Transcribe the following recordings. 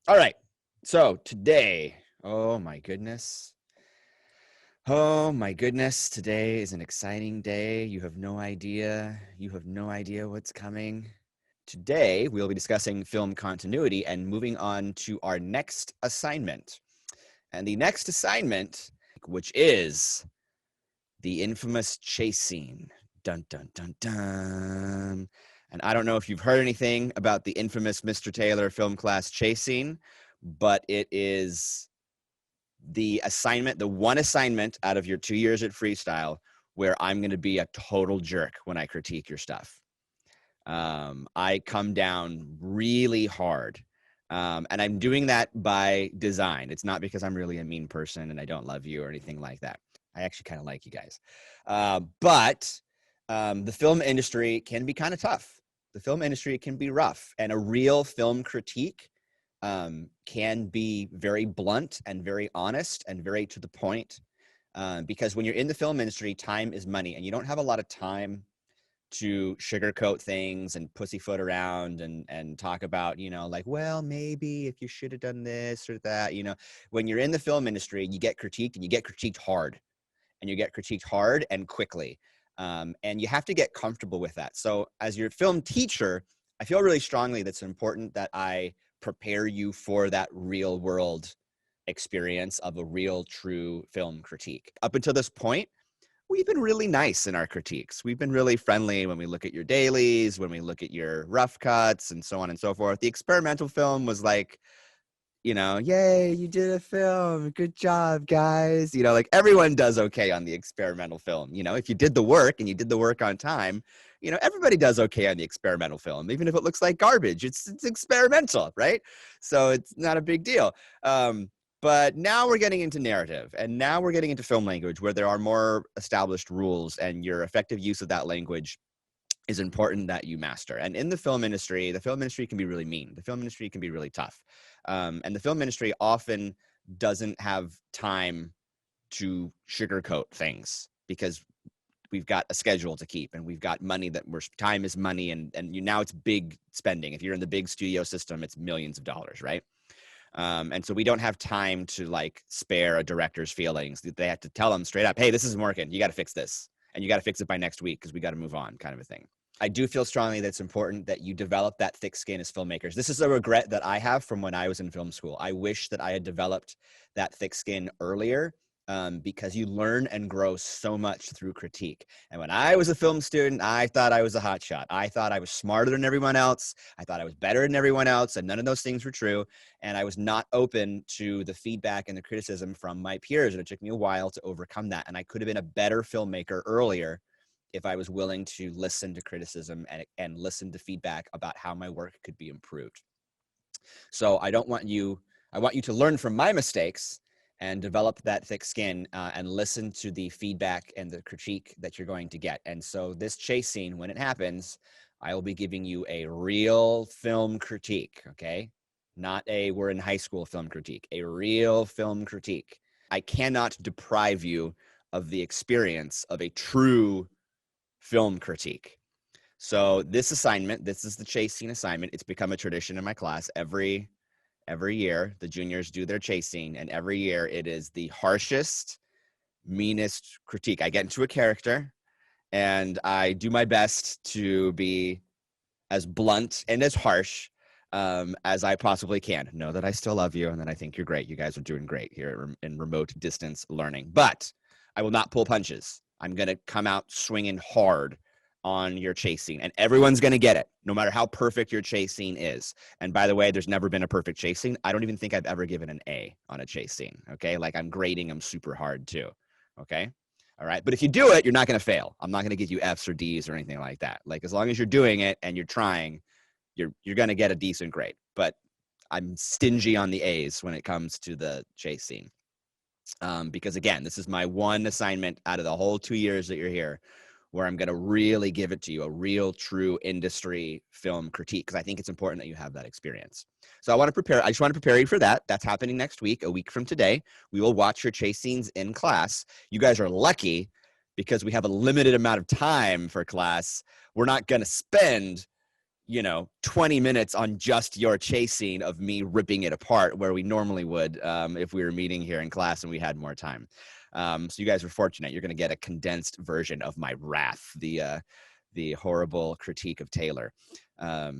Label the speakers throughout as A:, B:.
A: All right. So today, oh my goodness. Oh my goodness. Today is an exciting day. You have no idea. You have no idea what's coming. Today, we'll be discussing film continuity and moving on to our next assignment. And the next assignment, which is the infamous chase scene. Dun, dun, dun, dun. And I don't know if you've heard anything about the infamous Mr. Taylor film class chase scene, but it is the assignment, the one assignment out of your 2 years at Freestyle where I'm going to be a total jerk when I critique your stuff. I come down really hard. And I'm doing that by design. It's not because I'm really a mean person and I don't love you or anything like that. I actually kind of like you guys. But the film industry can be kind of tough. The film industry can be rough. And a real film critique can be very blunt and very honest and very to the point. Because when you're in the film industry, time is money. And you don't have a lot of time to sugarcoat things and pussyfoot around and talk about, like, well, maybe if you should have done this or that. When you're in the film industry, you get critiqued and you get critiqued hard, and you get critiqued hard and quickly. And you have to get comfortable with that. So as your film teacher, I feel really strongly that it's important that I prepare you for that real world experience of a real, true film critique. Up until this point, we've been really nice in our critiques. We've been really friendly when we look at your dailies, when we look at your rough cuts, and so on and so forth. The experimental film was like, yay, you did a film. Good job, guys. Like everyone does okay on the experimental film. If you did the work and you did the work on time, everybody does okay on the experimental film, even if it looks like garbage. It's experimental, right? So it's not a big deal. But now we're getting into narrative, and now we're getting into film language where there are more established rules, and your effective use of that language is important that you master. And in the film industry can be really mean. The film industry can be really tough. And the film industry often doesn't have time to sugarcoat things because we've got a schedule to keep and we've got money time is money. And now it's big spending. If you're in the big studio system, it's millions of dollars, right? And so we don't have time to like spare a director's feelings. They have to tell them straight up, hey, this isn't working. You got to fix this. And you got to fix it by next week because we got to move on, kind of a thing. I do feel strongly that it's important that you develop that thick skin as filmmakers. This is a regret that I have from when I was in film school. I wish that I had developed that thick skin earlier. Because you learn and grow so much through critique. And when I was a film student, I thought I was a hotshot. I thought I was smarter than everyone else. I thought I was better than everyone else, and none of those things were true. And I was not open to the feedback and the criticism from my peers, and it took me a while to overcome that. And I could have been a better filmmaker earlier if I was willing to listen to criticism and listen to feedback about how my work could be improved. So I want you to learn from my mistakes and develop that thick skin and listen to the feedback and the critique that you're going to get. And so this chase scene, when it happens, I will be giving you a real film critique, okay? Not a we're in high school film critique, a real film critique. I cannot deprive you of the experience of a true film critique. So this assignment, this is the chase scene assignment. It's become a tradition in my class. Every year, the juniors do their chase scene, and every year it is the harshest, meanest critique. I get into a character, and I do my best to be as blunt and as harsh as I possibly can. Know that I still love you, and that I think you're great. You guys are doing great here in remote distance learning. But I will not pull punches. I'm going to come out swinging hard on your chase scene, and everyone's going to get it, no matter how perfect your chase scene is. And by the way, there's never been a perfect chase scene. I don't even think I've ever given an A on a chase scene, okay? Like I'm grading them super hard too, okay? All right, but if you do it, you're not going to fail. I'm not going to give you Fs or Ds or anything like that. Like as long as you're doing it and you're trying, you're going to get a decent grade. But I'm stingy on the A's when it comes to the chase scene. Because again, this is my one assignment out of the whole 2 years that you're here where I'm going to really give it to you, a real, true industry film critique, because I think it's important that you have that experience. So I just want to prepare you for that. That's happening next week, a week from today. We will watch your chase scenes in class. You guys are lucky because we have a limited amount of time for class. We're not going to spend you know, 20 minutes on just your chase scene of me ripping it apart where we normally would if we were meeting here in class and we had more time. So you guys were fortunate. You're going to get a condensed version of my wrath, the horrible critique of Taylor.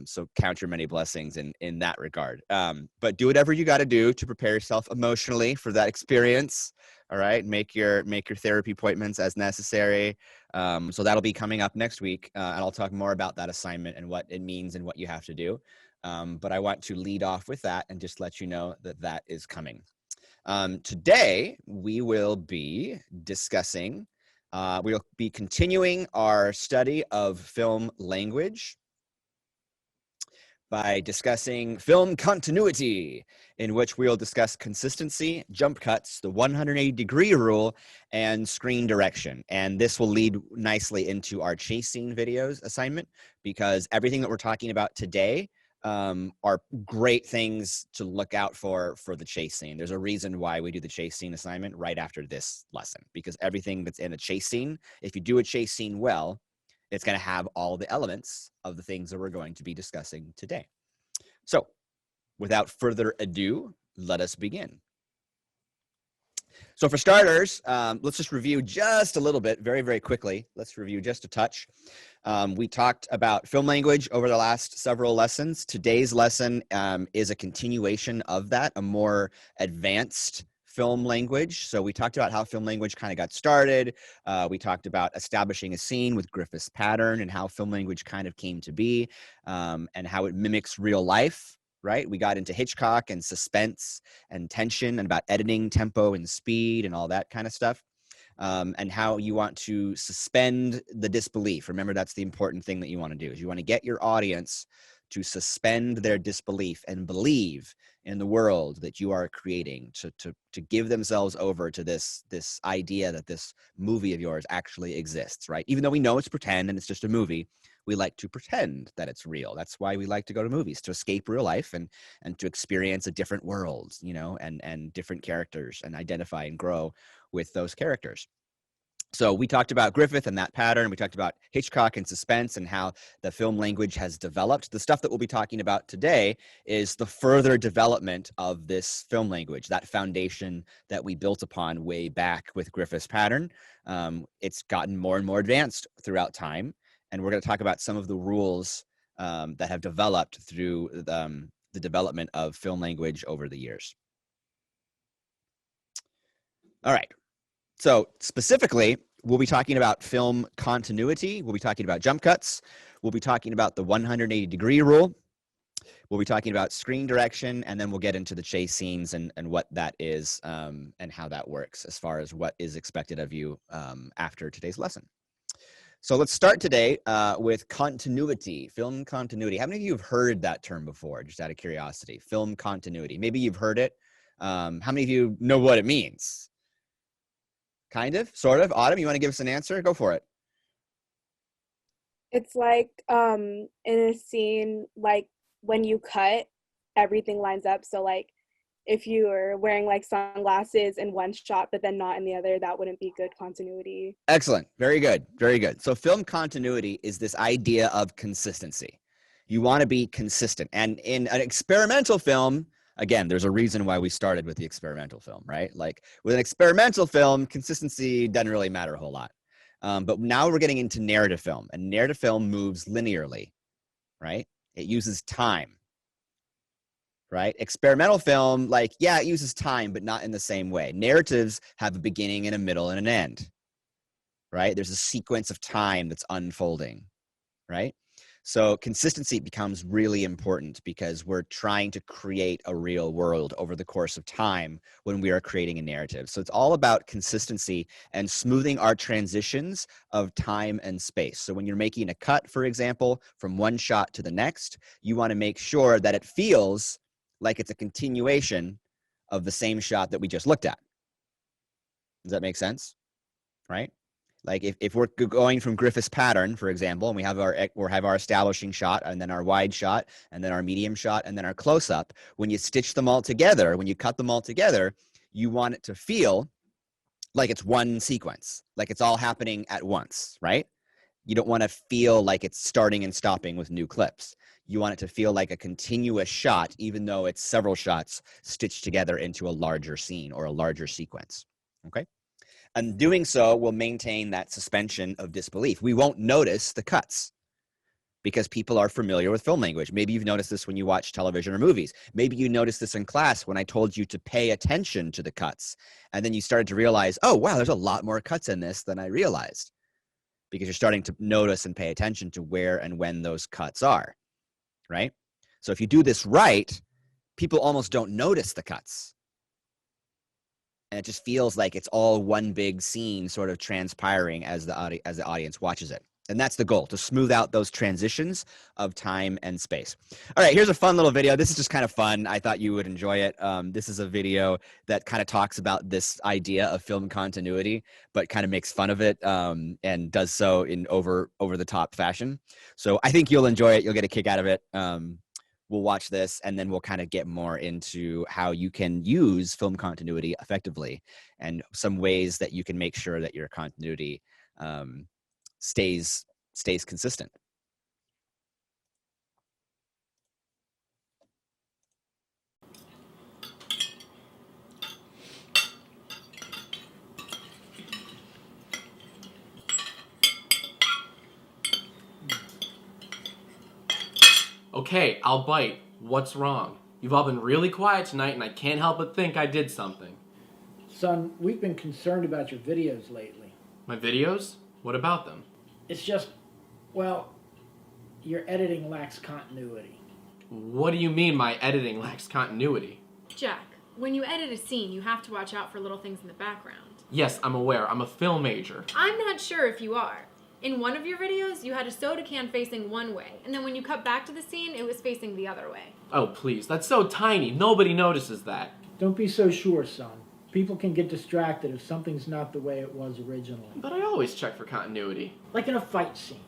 A: So count your many blessings in that regard. But do whatever you got to do to prepare yourself emotionally for that experience. All right, make your therapy appointments as necessary. So that'll be coming up next week, and I'll talk more about that assignment and what it means and what you have to do. But I want to lead off with that and just let you know that that is coming. Today we will be discussing. We'll be continuing our study of film language by discussing film continuity, in which we'll discuss consistency, jump cuts, the 180-degree rule, and screen direction. And this will lead nicely into our chase scene videos assignment, because everything that we're talking about today are great things to look out for the chase scene. There's a reason why we do the chase scene assignment right after this lesson, because everything that's in a chase scene, if you do a chase scene well, it's going to have all the elements of the things that we're going to be discussing today. So without further ado, let us begin. So for starters, let's just review just a little bit, very, very quickly. Let's review just a touch. We talked about film language over the last several lessons. Today's lesson is a continuation of that, a more advanced film language. So we talked about how film language kind of got started. We talked about establishing a scene with Griffith's pattern and how film language kind of came to be, and how it mimics real life, right? We got into Hitchcock and suspense and tension and about editing, tempo and speed and all that kind of stuff. And how you want to suspend the disbelief. Remember, that's the important thing that you want to do, is you want to get your audience to suspend their disbelief and believe in the world that you are creating, to give themselves over to this idea that this movie of yours actually exists, right? Even though we know it's pretend and it's just a movie, we like to pretend that it's real. That's why we like to go to movies, to escape real life and to experience a different world, you know, and different characters, and identify and grow with those characters. So we talked about Griffith and that pattern. We talked about Hitchcock and suspense and how the film language has developed. The stuff that we'll be talking about today is the further development of this film language, that foundation that we built upon way back with Griffith's pattern. It's gotten more and more advanced throughout time. And we're going to talk about some of the rules that have developed through the development of film language over the years. All right. So specifically, we'll be talking about film continuity. We'll be talking about jump cuts. We'll be talking about the 180-degree rule. We'll be talking about screen direction, and then we'll get into the chase scenes and what that is, and how that works as far as what is expected of you after today's lesson. So let's start today with continuity, film continuity. How many of you have heard that term before, just out of curiosity? Film continuity. Maybe you've heard it. How many of you know what it means? Kind of, sort of. Autumn, you want to give us an answer? Go for it.
B: It's like in a scene, like when you cut, everything lines up. So like if you are wearing like sunglasses in one shot, but then not in the other, that wouldn't be good continuity.
A: Excellent. Very good. Very good. So film continuity is this idea of consistency. You want to be consistent. And in an experimental film, again, there's a reason why we started with the experimental film, right? Like with an experimental film, consistency doesn't really matter a whole lot. But now we're getting into narrative film, and narrative film moves linearly, right? It uses time, right? Experimental film, like, yeah, it uses time, but not in the same way. Narratives have a beginning and a middle and an end, right? There's a sequence of time that's unfolding, right? So consistency becomes really important because we're trying to create a real world over the course of time when we are creating a narrative. So it's all about consistency and smoothing our transitions of time and space. So when you're making a cut, for example, from one shot to the next, you want to make sure that it feels like it's a continuation of the same shot that we just looked at. Does that make sense? Right? Like if we're going from Griffith's pattern, for example, and we have our establishing shot, and then our wide shot, and then our medium shot, and then our close-up, when you stitch them all together, when you cut them all together, you want it to feel like it's one sequence, like it's all happening at once, right? You don't want to feel like it's starting and stopping with new clips. You want it to feel like a continuous shot, even though it's several shots stitched together into a larger scene or a larger sequence. Okay? And doing so will maintain that suspension of disbelief. We won't notice the cuts because people are familiar with film language. Maybe you've noticed this when you watch television or movies. Maybe you noticed this in class when I told you to pay attention to the cuts. And then you started to realize, oh, wow, there's a lot more cuts in this than I realized, because you're starting to notice and pay attention to where and when those cuts are, right? So if you do this right, people almost don't notice the cuts. And it just feels like it's all one big scene sort of transpiring as the audience watches it. And that's the goal, to smooth out those transitions of time and space. All right, here's a fun little video. This is just kind of fun. I thought you would enjoy it. This is a video that kind of talks about this idea of film continuity, but kind of makes fun of it and does so in over the top fashion. So I think you'll enjoy it. You'll get a kick out of it. We'll watch this, and then we'll kind of get more into how you can use film continuity effectively and some ways that you can make sure that your continuity stays consistent.
C: Okay, I'll bite. What's wrong? You've all been really quiet tonight, and I can't help but think I did something.
D: Son, we've been concerned about your videos lately.
C: My videos? What about them?
D: It's just, well, your editing lacks continuity.
C: What do you mean my editing lacks continuity?
E: Jack, when you edit a scene, you have to watch out for little things in the background.
C: Yes, I'm aware. I'm a film major.
E: I'm not sure if you are. In one of your videos, you had a soda can facing one way, and then when you cut back to the scene, it was facing the other way.
C: Oh, please. That's so tiny. Nobody notices that.
D: Don't be so sure, son. People can get distracted if something's not the way it was originally.
C: But I always check for continuity.
D: Like in a fight scene.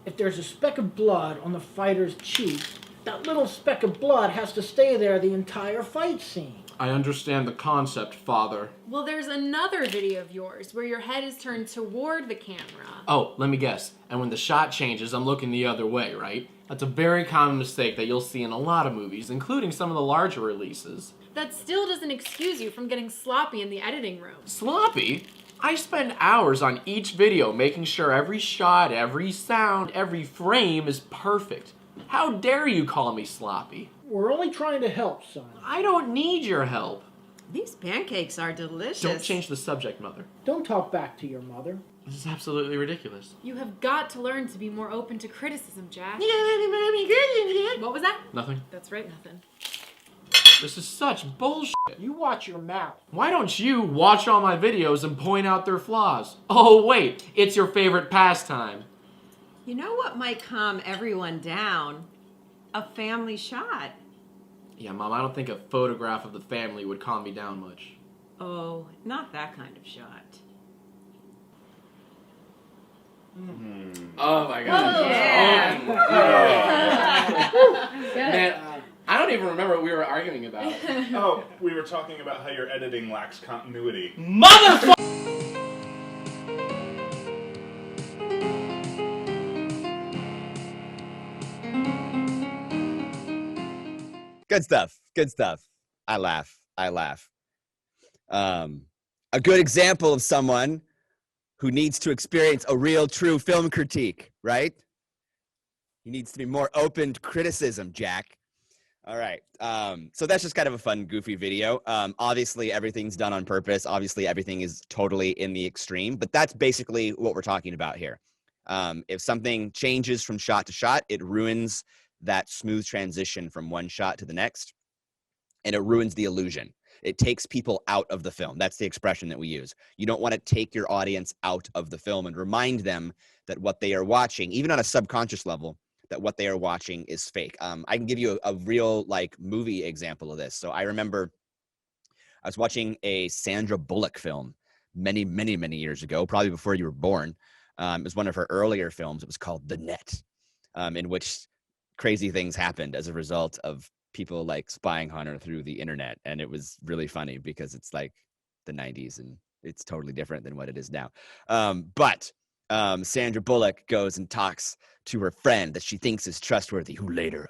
D: If there's a speck of blood on the fighter's cheek, that little speck of blood has to stay there the entire fight scene.
C: I understand the concept, Father.
E: Well, there's another video of yours where your head is turned toward the camera.
C: Oh, let me guess. And when the shot changes, I'm looking the other way, right? That's a very common mistake that you'll see in a lot of movies, including some of the larger releases.
E: That still doesn't excuse you from getting sloppy in the editing room.
C: Sloppy? I spend hours on each video making sure every shot, every sound, every frame is perfect. How dare you call me sloppy?
D: We're only trying to help, son.
C: I don't need your help.
F: These pancakes are delicious.
C: Don't change the subject, Mother.
D: Don't talk back to your mother.
C: This is absolutely ridiculous.
E: You have got to learn to be more open to criticism, Jack. What was that?
C: Nothing.
E: That's right, nothing.
C: This is such bullshit.
D: You watch your mouth.
C: Why don't you watch all my videos and point out their flaws? Oh, wait, it's your favorite pastime.
F: You know what might calm everyone down? A family shot.
C: Yeah, Mom, I don't think a photograph of the family would calm me down much.
F: Oh, not that kind of shot.
C: Oh my god.
F: Oh, yeah.
C: Man, I don't even remember what we were arguing about.
G: Oh, we were talking about how your editing lacks continuity.
C: Motherfucker!
A: Good stuff. Good stuff. I laugh. A good example of someone who needs to experience a real, true film critique, right? He needs to be more open to criticism, Jack. All right. So that's just kind of a fun, goofy video. Obviously, everything's done on purpose. Obviously, everything is totally in the extreme, but that's basically what we're talking about here. If something changes from shot to shot, it ruins that smooth transition from one shot to the next, and it ruins the illusion. It takes people out of the film. That's the expression that we use. You don't want to take your audience out of the film and remind them that what they are watching, even on a subconscious level, that what they are watching is fake. I can give you a real movie example of this. So I remember I was watching a Sandra Bullock film many years ago, probably before you were born. It was one of her earlier films. It was called The Net, in which crazy things happened as a result of people spying on her through the internet. And it was really funny because it's like the 90s and it's totally different than what it is now. But Sandra Bullock goes and talks to her friend that she thinks is trustworthy, who later,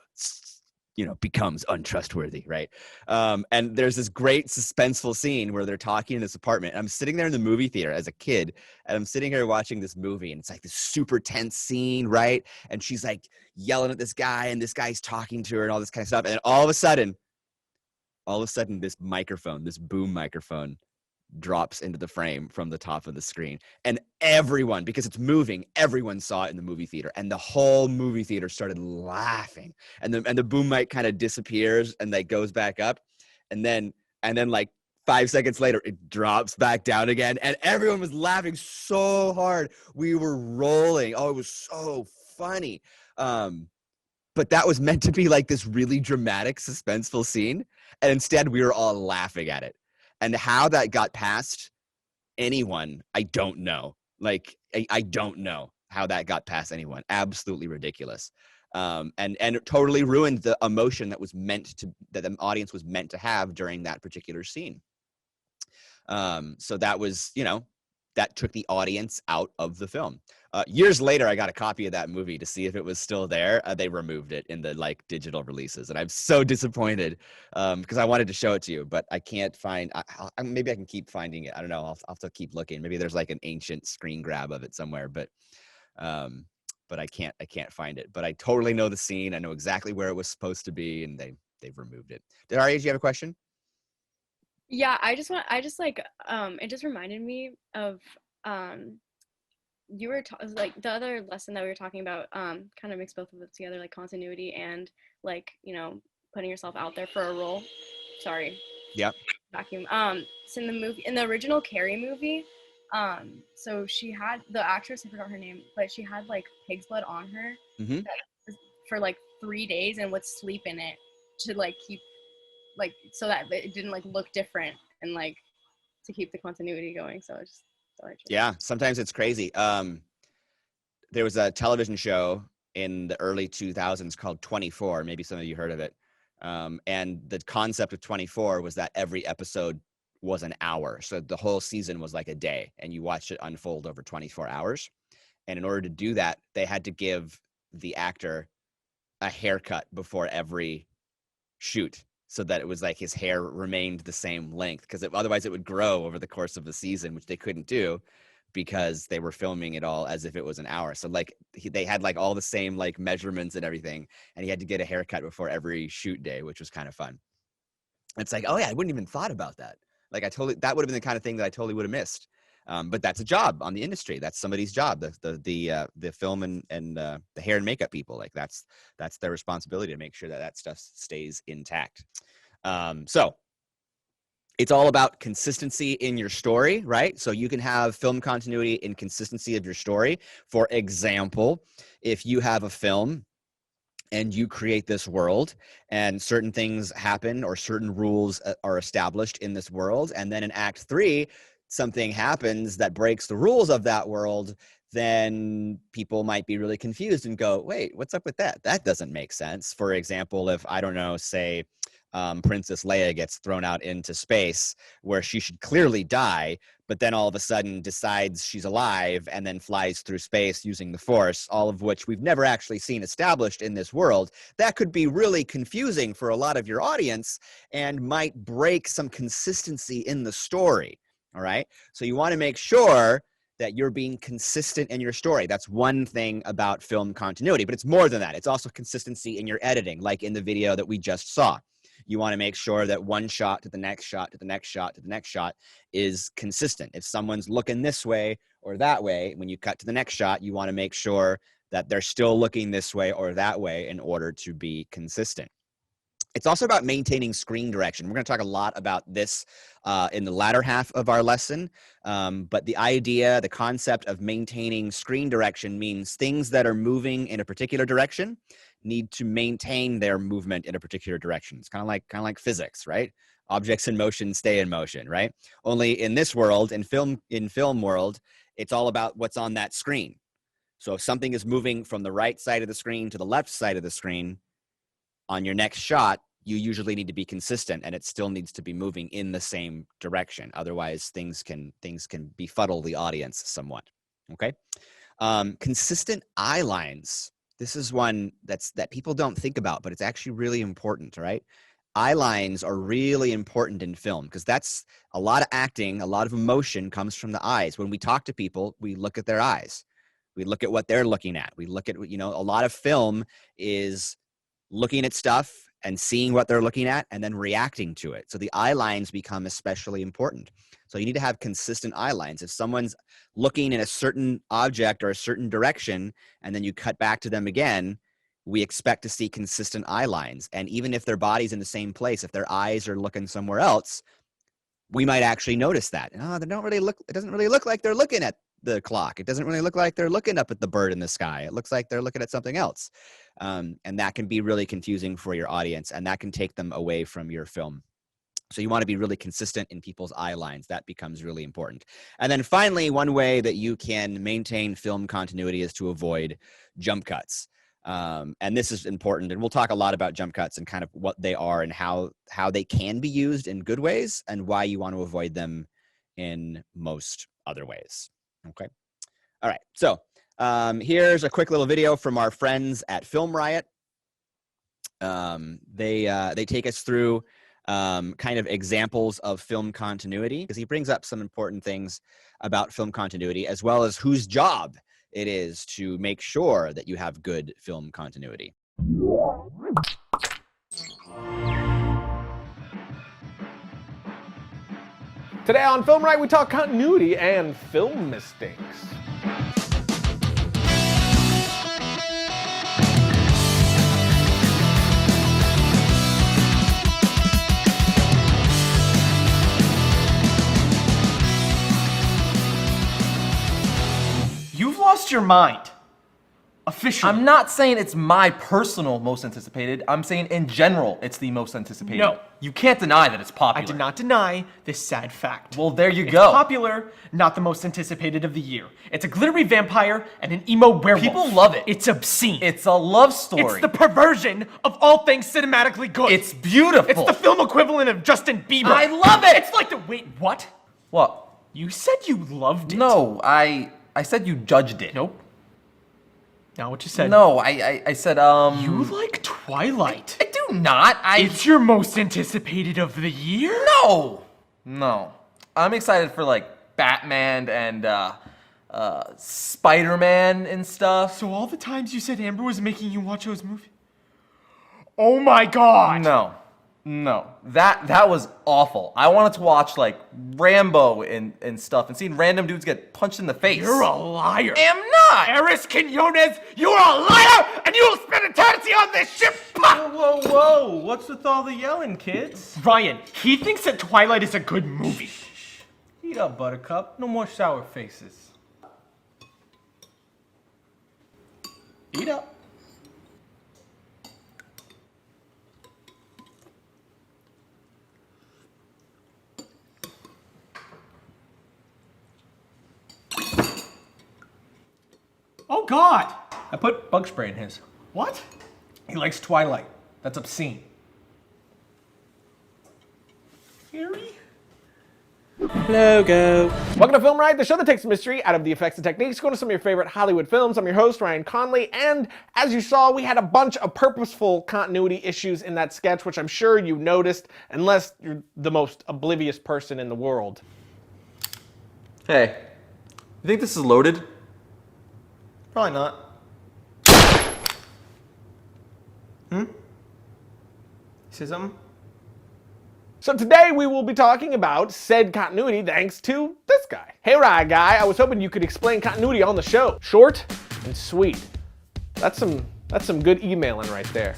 A: becomes untrustworthy, right? And there's this great suspenseful scene where they're talking in this apartment. I'm sitting there in the movie theater as a kid, and I'm sitting here watching this movie, and it's like this super tense scene, right? And she's like yelling at this guy, and this guy's talking to her and all this kind of stuff. And all of a sudden, this microphone, this boom microphone, drops into the frame from the top of the screen, and everyone, because it's moving, everyone saw it in the movie theater, and the whole movie theater started laughing. And the boom mic kind of disappears and like goes back up, and then like 5 seconds later it drops back down again, and everyone was laughing so hard. We were rolling. Oh, it was so funny. But that was meant to be like this really dramatic, suspenseful scene, and instead we were all laughing at it. And how that got past anyone, I don't know. Like, I don't know how that got past anyone. Absolutely ridiculous. And it totally ruined the emotion that the audience was meant to have during that particular scene. So that was, that took the audience out of the film. Years later, I got a copy of that movie to see if it was still there. They removed it in the digital releases, and I'm so disappointed because I wanted to show it to you, but I can't find. Maybe I can keep finding it. I don't know. I'll have to keep looking. Maybe there's like an ancient screen grab of it somewhere, but I can't find it. But I totally know the scene. I know exactly where it was supposed to be, and they've removed it. Ari, do you have a question?
H: Yeah, it just reminded me of you were like the other lesson that we were talking about, kind of mix both of them together, like continuity and putting yourself out there for a role. Sorry.
A: Yep.
H: Vacuum. So in the original Carrie movie, so she had the actress, I forgot her name, but she had like pig's blood on her for like 3 days and would sleep in it to keep so that it didn't look different and to keep the continuity going. So it's just
A: yeah, sometimes it's crazy. There was a television show in the early 2000s called 24. Maybe some of you heard of it. And the concept of 24 was that every episode was an hour. So the whole season was like a day, and you watched it unfold over 24 hours. And in order to do that, they had to give the actor a haircut before every shoot, so that it was like his hair remained the same length, because otherwise it would grow over the course of the season, which they couldn't do because they were filming it all as if it was an hour. So they had all the same measurements and everything, and he had to get a haircut before every shoot day, which was kind of fun. It's like, oh yeah, I wouldn't even thought about that. That would have been the kind of thing that I totally would have missed. But that's a job on the industry. That's somebody's job. The film and the hair and makeup people, that's their responsibility to make sure that stuff stays intact. So it's all about consistency in your story, right? So you can have film continuity and consistency of your story. For example, if you have a film and you create this world and certain things happen or certain rules are established in this world, and then in Act 3, something happens that breaks the rules of that world, then people might be really confused and go, wait, what's up with that? That doesn't make sense. For example, if, I don't know, say Princess Leia gets thrown out into space where she should clearly die, but then all of a sudden decides she's alive and then flies through space using the Force, all of which we've never actually seen established in this world, that could be really confusing for a lot of your audience and might break some consistency in the story. All right. So you want to make sure that you're being consistent in your story. That's one thing about film continuity, but it's more than that. It's also consistency in your editing, like in the video that we just saw. You want to make sure that one shot to the next shot to the next shot to the next shot is consistent. If someone's looking this way or that way, when you cut to the next shot, you want to make sure that they're still looking this way or that way in order to be consistent. It's also about maintaining screen direction. We're going to talk a lot about this in the latter half of our lesson. But the concept of maintaining screen direction means things that are moving in a particular direction need to maintain their movement in a particular direction. It's kind of like physics, right? Objects in motion stay in motion, right? Only in this world, in film world, it's all about what's on that screen. So if something is moving from the right side of the screen to the left side of the screen, on your next shot, you usually need to be consistent, and it still needs to be moving in the same direction. Otherwise, things can befuddle the audience somewhat. Okay. Consistent eye lines. This is one that people don't think about, but it's actually really important, right? Eye lines are really important in film because that's a lot of acting, a lot of emotion comes from the eyes. When we talk to people, we look at their eyes. We look at what they're looking at. We look at, a lot of film is looking at stuff and seeing what they're looking at and then reacting to it. So the eye lines become especially important. So you need to have consistent eye lines. If someone's looking in a certain object or a certain direction, and then you cut back to them again, we expect to see consistent eye lines. And even if their body's in the same place, if their eyes are looking somewhere else, we might actually notice that. Oh, it doesn't really look like they're looking at the clock. It doesn't really look like they're looking up at the bird in the sky. It looks like they're looking at something else. And that can be really confusing for your audience, and that can take them away from your film. So you want to be really consistent in people's eye lines. That becomes really important. And then finally, one way that you can maintain film continuity is to avoid jump cuts. And this is important. And we'll talk a lot about jump cuts and kind of what they are and how they can be used in good ways and why you want to avoid them in most other ways. Okay. All right. So here's a quick little video from our friends at Film Riot. They take us through kind of examples of film continuity, because he brings up some important things about film continuity, as well as whose job it is to make sure that you have good film continuity.
I: Today on Film Riot, we talk continuity and film mistakes.
J: You've lost your mind. Officially.
K: I'm not saying it's my personal most anticipated. I'm saying in general it's the most anticipated.
J: No.
K: You can't deny that it's popular.
J: I did not deny this sad fact.
K: Well, there you
J: It's
K: go.
J: popular, not the most anticipated of the year. It's a glittery vampire and an emo werewolf.
K: People love it.
J: It's obscene.
K: It's a love story.
J: It's the perversion of all things cinematically good.
K: It's beautiful.
J: It's the film equivalent of Justin Bieber.
K: I love it.
J: It's like the wait, what?
K: What?
J: You said you loved it.
K: No, I said you judged it.
J: Nope. Not what you said.
K: No, I said
J: You like Twilight.
K: I do not.
J: It's your most anticipated of the year?
K: No. I'm excited for like Batman and Spider-Man and stuff.
J: So all the times you said Amber was making you watch those movies? Oh my god!
K: No. That was awful. I wanted to watch like Rambo and stuff and seeing random dudes get punched in the face.
J: You're a liar.
K: Am not!
J: Eris Quinones, you're a liar and you will spend eternity on this ship!
K: Whoa. What's with all the yelling, kids?
J: Ryan, he thinks that Twilight is a good movie.
K: Eat up, Buttercup. No more sour faces. Eat up.
J: Oh god!
K: I put bug spray in his.
J: What?
K: He likes Twilight. That's obscene.
J: Harry?
I: Logo. Welcome to Film Riot, the show that takes mystery out of the effects and techniques, going to some of your favorite Hollywood films. I'm your host, Ryan Conley, and as you saw, we had a bunch of purposeful continuity issues in that sketch, which I'm sure you noticed, unless you're the most oblivious person in the world.
K: Hey, you think this is loaded?
J: Probably not. Say something?
I: So today we will be talking about said continuity thanks to this guy. Hey Riot Guy, I was hoping you could explain continuity on the show. Short and sweet. That's some good emailing right there.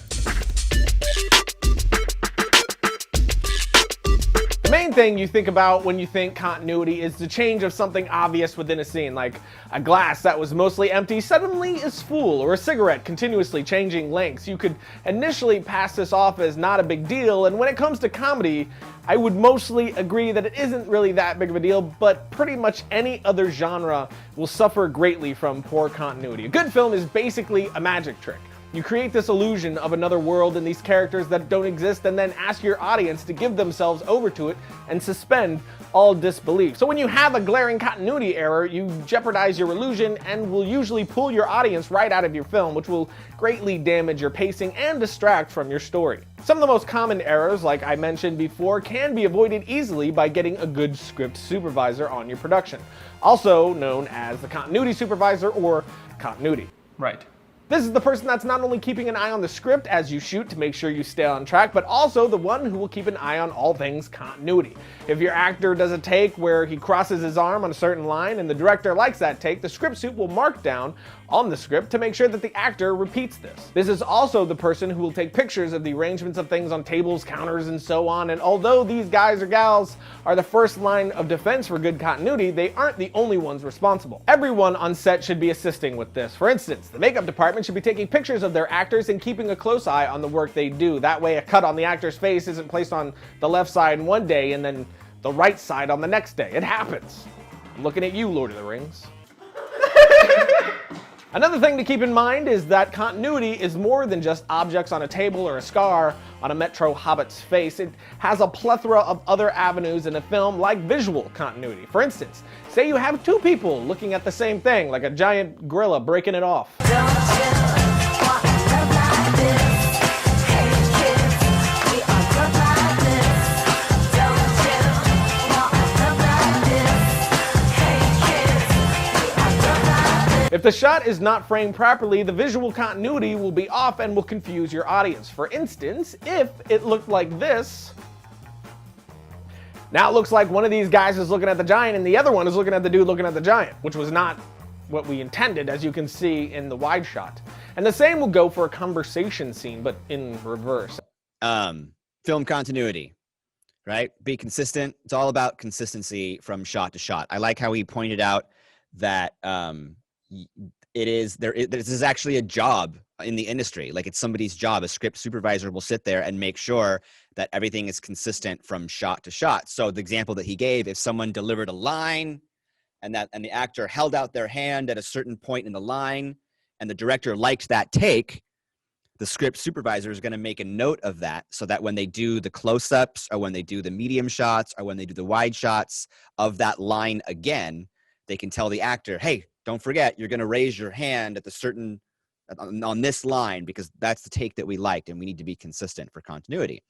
I: The main thing you think about when you think continuity is the change of something obvious within a scene, like a glass that was mostly empty suddenly is full, or a cigarette continuously changing lengths. You could initially pass this off as not a big deal, and when it comes to comedy, I would mostly agree that it isn't really that big of a deal, but pretty much any other genre will suffer greatly from poor continuity. A good film is basically a magic trick. You create this illusion of another world and these characters that don't exist, and then ask your audience to give themselves over to it and suspend all disbelief. So when you have a glaring continuity error, you jeopardize your illusion and will usually pull your audience right out of your film, which will greatly damage your pacing and distract from your story. Some of the most common errors, like I mentioned before, can be avoided easily by getting a good script supervisor on your production, also known as the continuity supervisor or continuity.
K: Right.
I: This is the person that's not only keeping an eye on the script as you shoot to make sure you stay on track, but also the one who will keep an eye on all things continuity. If your actor does a take where he crosses his arm on a certain line and the director likes that take, the script suit will mark down on the script to make sure that the actor repeats this. This is also the person who will take pictures of the arrangements of things on tables, counters, and so on, and although these guys or gals are the first line of defense for good continuity, they aren't the only ones responsible. Everyone on set should be assisting with this. For instance, the makeup department should be taking pictures of their actors and keeping a close eye on the work they do. That way a cut on the actor's face isn't placed on the left side one day and then the right side on the next day. It happens. I'm looking at you, Lord of the Rings. Another thing to keep in mind is that continuity is more than just objects on a table or a scar on a Metro Hobbit's face. It has a plethora of other avenues in a film, like visual continuity. For instance, say you have two people looking at the same thing, like a giant gorilla breaking it off. If the shot is not framed properly, the visual continuity will be off and will confuse your audience. For instance, if it looked like this, now it looks like one of these guys is looking at the giant and the other one is looking at the dude looking at the giant, which was not what we intended, as you can see in the wide shot. And the same will go for a conversation scene, but in reverse.
A: Film continuity, right? Be consistent. It's all about consistency from shot to shot. I like how he pointed out that this is actually a job in the industry. Like, it's somebody's job. A script supervisor will sit there and make sure that everything is consistent from shot to shot. So the example that he gave, if someone delivered a line and the actor held out their hand at a certain point in the line and the director liked that take, the script supervisor is going to make a note of that so that when they do the close-ups or when they do the medium shots or when they do the wide shots of that line again, they can tell the actor, hey, don't forget, you're going to raise your hand at the certain on this line because that's the take that we liked, and we need to be consistent for continuity.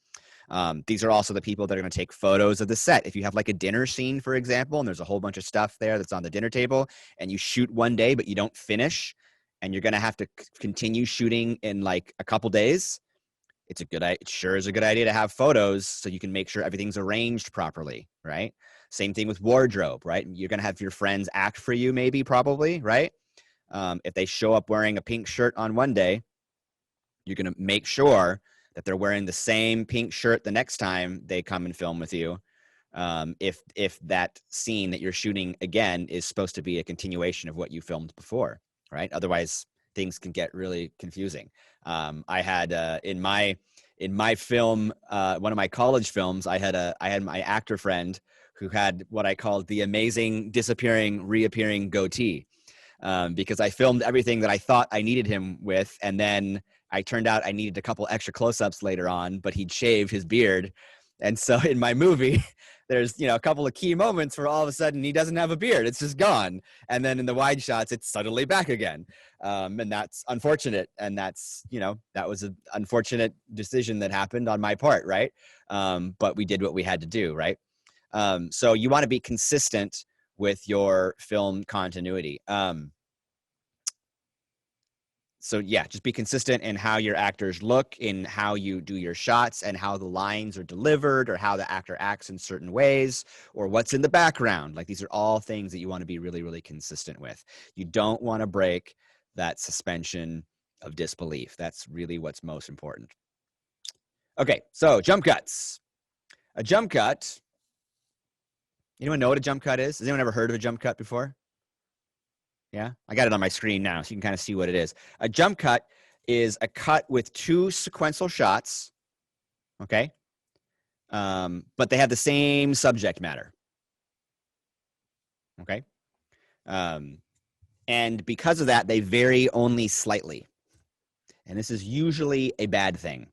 A: These are also the people that are going to take photos of the set. If you have like a dinner scene, for example, and there's a whole bunch of stuff there that's on the dinner table, and you shoot one day but you don't finish, and you're going to have to continue shooting in like a couple days, it sure is a good idea to have photos so you can make sure everything's arranged properly, right? Same thing with wardrobe, right? You're going to have your friends act for you, maybe, probably, right? If they show up wearing a pink shirt on one day, you're going to make sure that they're wearing the same pink shirt the next time they come and film with you. If that scene that you're shooting again is supposed to be a continuation of what you filmed before, right? Otherwise, things can get really confusing. I had in my film, one of my college films, I had my actor friend who had what I called the amazing disappearing, reappearing goatee, because I filmed everything that I thought I needed him with, and then I turned out I needed a couple extra close-ups later on, but he'd shaved his beard. And so in my movie, there's, a couple of key moments where all of a sudden he doesn't have a beard. It's just gone. And then in the wide shots, it's suddenly back again. And that's unfortunate. And that's, that was an unfortunate decision that happened on my part, right? But we did what we had to do, right? So you want to be consistent with your film continuity. So yeah, just be consistent in how your actors look, in how you do your shots, and how the lines are delivered, or how the actor acts in certain ways, or what's in the background. Like, these are all things that you want to be really, really consistent with. You don't want to break that suspension of disbelief. That's really what's most important. Okay, so jump cuts. A jump cut. Anyone know what a jump cut is? Has anyone ever heard of a jump cut before? Yeah, I got it on my screen now, so you can kind of see what it is. A jump cut is a cut with two sequential shots, okay? But they have the same subject matter, okay? And because of that, they vary only slightly. And this is usually a bad thing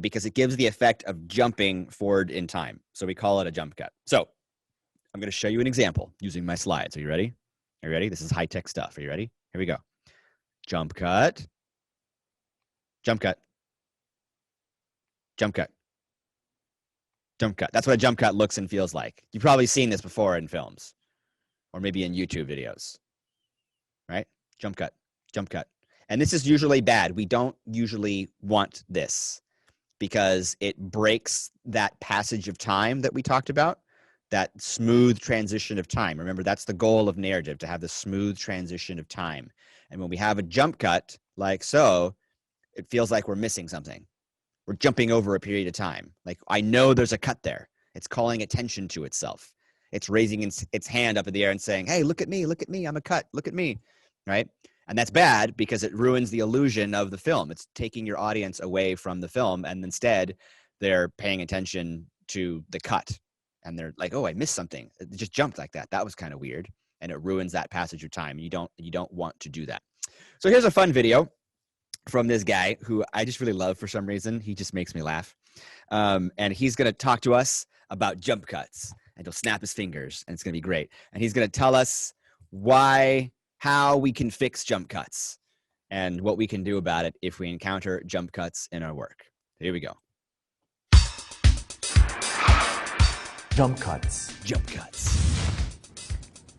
A: because it gives the effect of jumping forward in time. So we call it a jump cut. So I'm going to show you an example using my slides. Are you ready? Are you ready? This is high-tech stuff. Are you ready? Here we go. Jump cut. Jump cut. Jump cut. Jump cut. That's what a jump cut looks and feels like. You've probably seen this before in films or maybe in YouTube videos, right? Jump cut. Jump cut. And this is usually bad. We don't usually want this because it breaks that passage of time that we talked about, that smooth transition of time. Remember, that's the goal of narrative, to have the smooth transition of time. And when we have a jump cut like so, it feels like we're missing something. We're jumping over a period of time. Like, I know there's a cut there. It's calling attention to itself. It's raising its hand up in the air and saying, hey, look at me, I'm a cut, look at me, right? And that's bad because it ruins the illusion of the film. It's taking your audience away from the film, and instead they're paying attention to the cut. And they're like, oh, I missed something. It just jumped like that. That was kind of weird. And it ruins that passage of time. You don't want to do that. So here's a fun video from this guy who I just really love for some reason. He just makes me laugh. And he's going to talk to us about jump cuts. And he'll snap his fingers, and it's going to be great. And he's going to tell us how we can fix jump cuts and what we can do about it if we encounter jump cuts in our work. Here we go.
L: Jump cuts.
A: Jump cuts.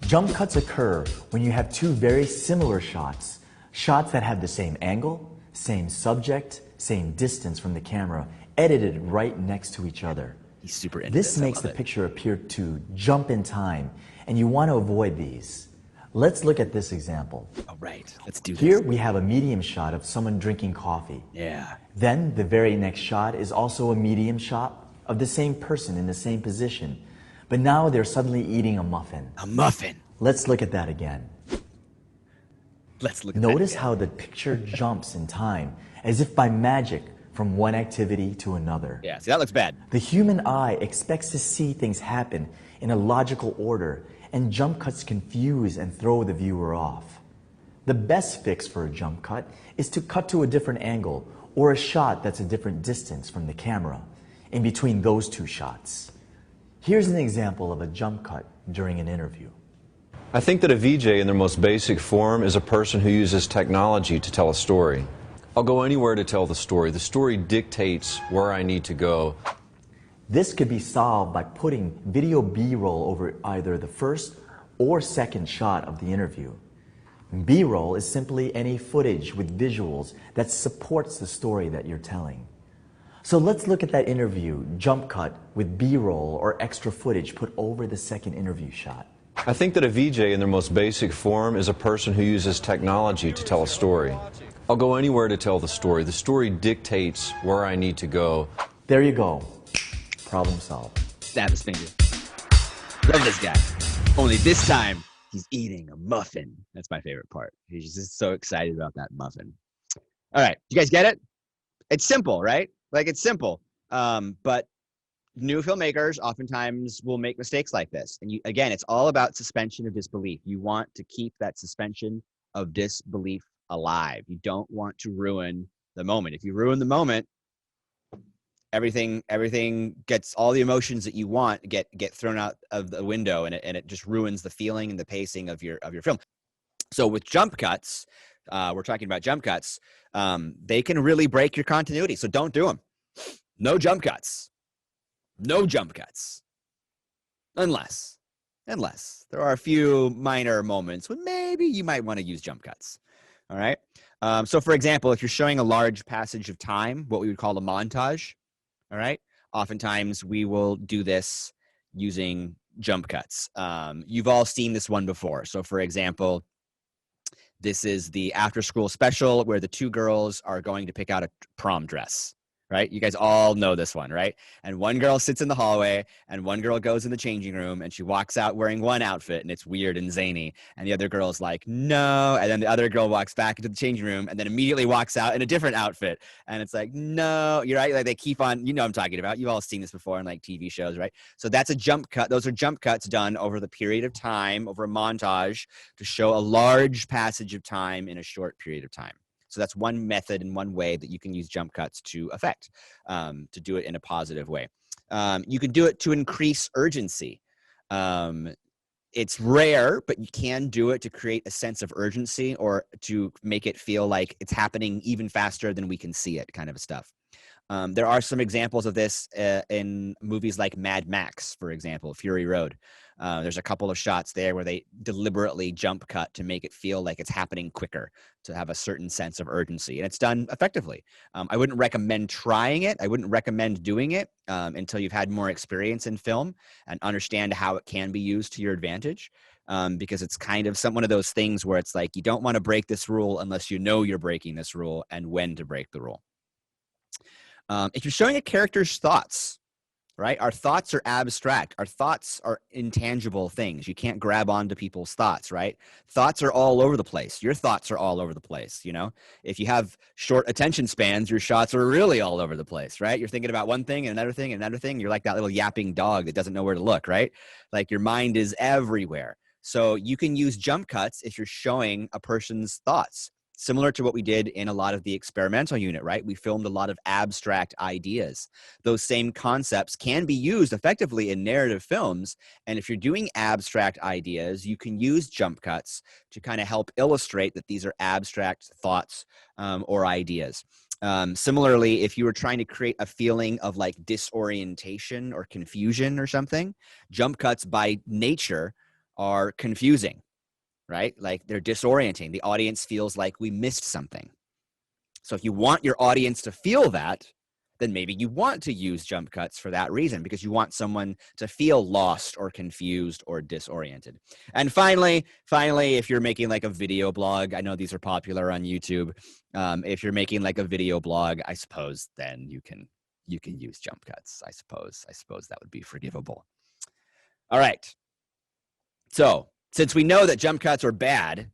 L: Jump cuts occur when you have two very similar shots. Shots that have the same angle, same subject, same distance from the camera, edited right next to each other.
A: He's super into
L: this makes the picture appear to jump in time, and you want to avoid these. Let's look at this example.
A: All right, let's do this.
L: Here we have a medium shot of someone drinking coffee.
A: Yeah.
L: Then the very next shot is also a medium shot of the same person in the same position. But now they're suddenly eating a muffin.
A: A muffin.
L: Let's look at that again.
A: Let's look at
L: Notice
A: that again.
L: how the picture jumps in time, as if by magic, from one activity to another.
A: Yeah, see, that looks bad.
L: The human eye expects to see things happen in a logical order, and jump cuts confuse and throw the viewer off. The best fix for a jump cut is to cut to a different angle or a shot that's a different distance from the camera in between those two shots. Here's an example of a jump cut during an interview.
M: I think that a VJ in their most basic form is a person who uses technology to tell a story. I'll go anywhere to tell the story. The story dictates where I need to go.
L: This could be solved by putting video B-roll over either the first or second shot of the interview. B-roll is simply any footage with visuals that supports the story that you're telling. So let's look at that interview, jump cut, with B-roll or extra footage put over the second interview shot.
M: I think that a VJ in their most basic form is a person who uses technology to tell a story. I'll go anywhere to tell the story. The story dictates where I need to go.
L: There you go. Problem solved.
A: Stab his finger. Love this guy. Only this time, he's eating a muffin. That's my favorite part. He's just so excited about that muffin. All right, you guys get it? It's simple, right? Like, it's simple. But new filmmakers oftentimes will make mistakes like this. And again, it's all about suspension of disbelief. You want to keep that suspension of disbelief alive. You don't want to ruin the moment. If you ruin the moment, everything gets, all the emotions that you want get thrown out of the window, and it just ruins the feeling and the pacing of your film. So with jump cuts, we're talking about jump cuts, they can really break your continuity. So don't do them. No jump cuts. No jump cuts. Unless there are a few minor moments when maybe you might want to use jump cuts. All right. So for example, if you're showing a large passage of time, what we would call a montage, all right, oftentimes we will do this using jump cuts. You've all seen this one before. So for example, this is the after school special where the two girls are going to pick out a prom dress. Right? You guys all know this one, right? And one girl sits in the hallway and one girl goes in the changing room and she walks out wearing one outfit and it's weird and zany. And the other girl's like, no. And then the other girl walks back into the changing room and then immediately walks out in a different outfit. And it's like, no, you're right. Like they keep on, you know what I'm talking about. You've all seen this before in like TV shows, right? So that's a jump cut. Those are jump cuts done over the period of time, over a montage to show a large passage of time in a short period of time. So that's one method and one way that you can use jump cuts to affect, to do it in a positive way. You can do it to increase urgency. It's rare, but you can do it to create a sense of urgency or to make it feel like it's happening even faster than we can see it, kind of stuff. There are some examples of this in movies like Mad Max, for example, Fury Road. There's a couple of shots there where they deliberately jump cut to make it feel like it's happening quicker, to have a certain sense of urgency. And it's done effectively. I wouldn't recommend trying it. I wouldn't recommend doing it until you've had more experience in film and understand how it can be used to your advantage. Because it's kind of one of those things where it's like, you don't want to break this rule unless you know you're breaking this rule and when to break the rule. If you're showing a character's thoughts, right? Our thoughts are abstract. Our thoughts are intangible things. You can't grab onto people's thoughts, right? Thoughts are all over the place. Your thoughts are all over the place, you know? If you have short attention spans, your shots are really all over the place, right? You're thinking about one thing and another thing and another thing. You're like that little yapping dog that doesn't know where to look, right? Like your mind is everywhere. So you can use jump cuts if you're showing a person's thoughts. Similar to what we did in a lot of the experimental unit, right? We filmed a lot of abstract ideas. Those same concepts can be used effectively in narrative films. And if you're doing abstract ideas, you can use jump cuts to kind of help illustrate that these are abstract thoughts or ideas. Similarly, if you were trying to create a feeling of like disorientation or confusion or something, jump cuts by nature are confusing. Right? Like they're disorienting. The audience feels like we missed something. So if you want your audience to feel that, then maybe you want to use jump cuts for that reason, because you want someone to feel lost or confused or disoriented. And finally, if you're making like a video blog, I know these are popular on YouTube. If you're making like a video blog, I suppose then you can use jump cuts. I suppose that would be forgivable. All right. So since we know that jump cuts are bad